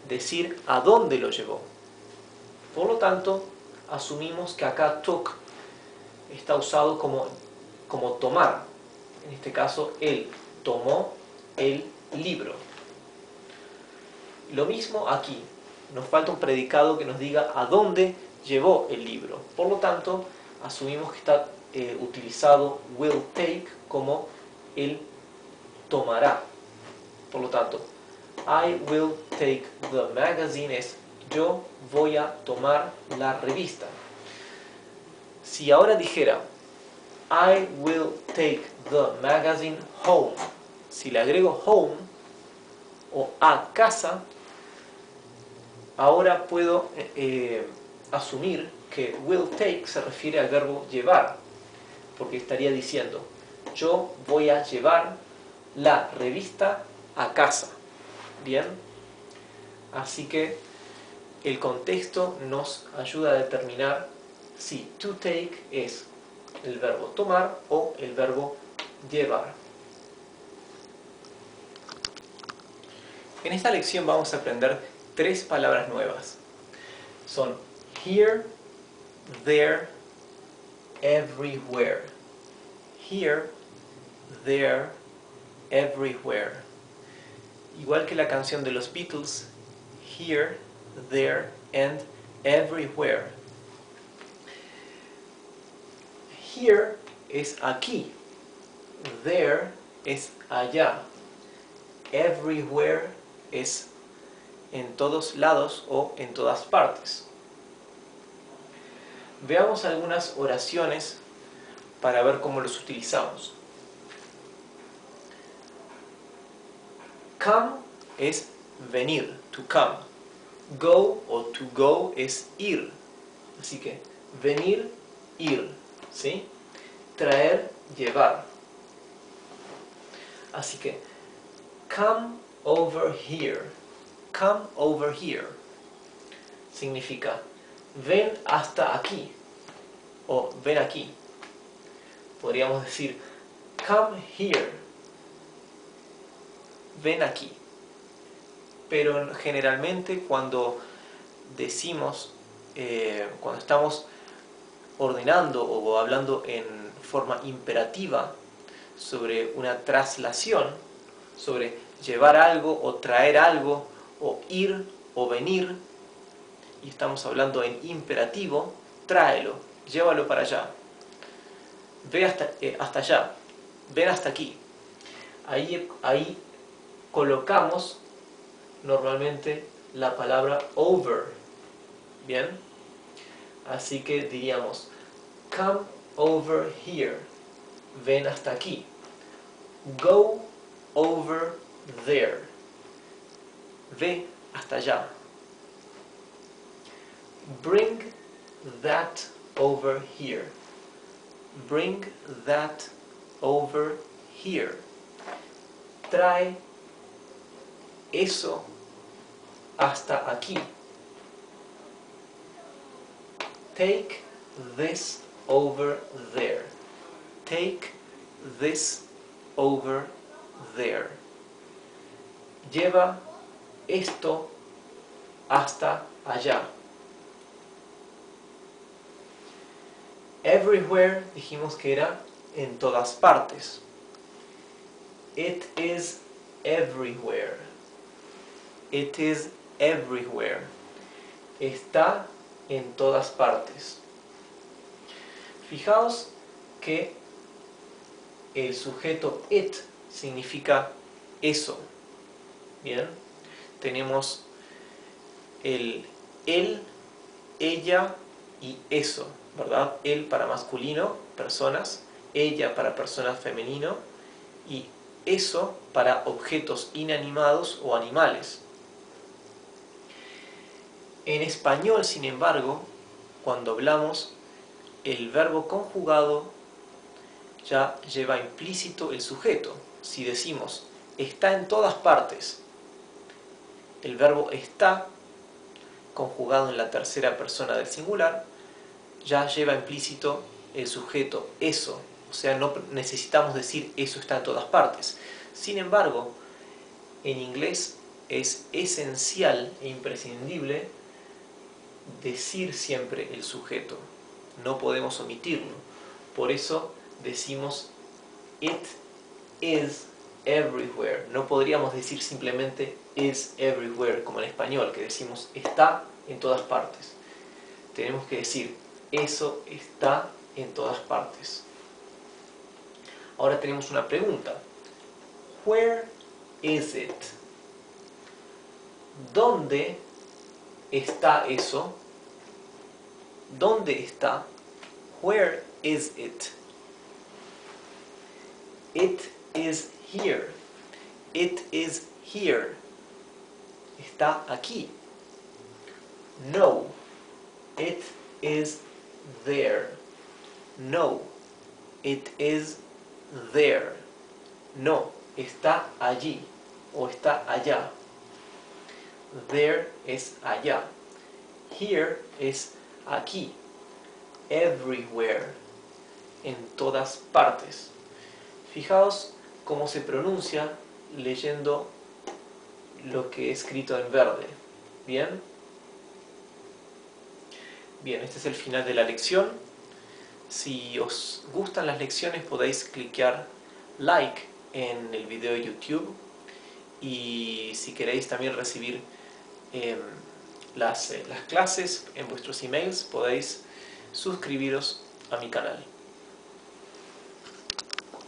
decir a dónde lo llevó. Por lo tanto, asumimos que acá took está usado como tomar. En este caso, él tomó el libro. Lo mismo aquí, nos falta un predicado que nos diga a dónde llevó el libro. Por lo tanto, asumimos que está utilizado will take como él tomará. Por lo tanto, I will take the magazine es yo voy a tomar la revista. Si ahora dijera I will take the magazine home, si le agrego home o a casa, ahora puedo asumir que will take se refiere al verbo llevar, porque estaría diciendo yo voy a llevar la revista a casa. Bien, así que el contexto nos ayuda a determinar si to take es el verbo tomar o el verbo llevar. En esta lección vamos a aprender 3 palabras nuevas. Son here, there, everywhere. Here, there, everywhere. Igual que la canción de los Beatles, here, there, and everywhere. Here es aquí, there es allá, everywhere es en todos lados o en todas partes. Veamos algunas oraciones para ver cómo los utilizamos. Come es venir, to come. Go o to go es ir. Así que venir, ir, ¿sí? Traer, llevar. Así que come over here. Come over here significa ven hasta aquí o ven aquí. Podríamos decir come here. Ven aquí. pero generalmente cuando decimos, cuando estamos ordenando o hablando en forma imperativa sobre una traslación, sobre llevar algo o traer algo, o ir o venir, y estamos hablando en imperativo, tráelo, llévalo para allá, ve hasta allá, ven hasta aquí. Ahí colocamos normalmente la palabra over, ¿bien? Así que diríamos, come over here, ven hasta aquí. Go over there, ve hasta allá. Bring that over here, bring that over here. Trae eso hasta aquí. Take this over there. Take this over there. Lleva esto hasta allá. Everywhere dijimos que era en todas partes. It is everywhere. It is everywhere. Está en todas partes. Fijaos que el sujeto it significa eso. Bien, tenemos el él, ella y eso, ¿verdad? Él para masculino, personas, ella para personas femenino y eso para objetos inanimados o animales. En español, sin embargo, cuando hablamos, el verbo conjugado ya lleva implícito el sujeto. Si decimos está en todas partes, el verbo está conjugado en la tercera persona del singular ya lleva implícito el sujeto eso. O sea, no necesitamos decir eso está en todas partes. Sin embargo, en inglés es esencial e imprescindible decir siempre el sujeto. No podemos omitirlo. Por eso decimos it is everywhere. No podríamos decir simplemente is everywhere como en español, que decimos está en todas partes. Tenemos que decir eso está en todas partes. Ahora tenemos una pregunta. Where is it? ¿Dónde está eso? ¿Dónde está? Where is it? It is here. It is here. Está aquí. No. It is there. No. It is there. No. Está allí. O está allá. There es allá. Here es aquí. Everywhere. En todas partes. Fijaos cómo se pronuncia leyendo lo que he escrito en verde. ¿Bien? Bien, este es el final de la lección. Si os gustan las lecciones podéis clicar like en el video de YouTube. Y si queréis también recibir las clases en vuestros emails, podéis suscribiros a mi canal.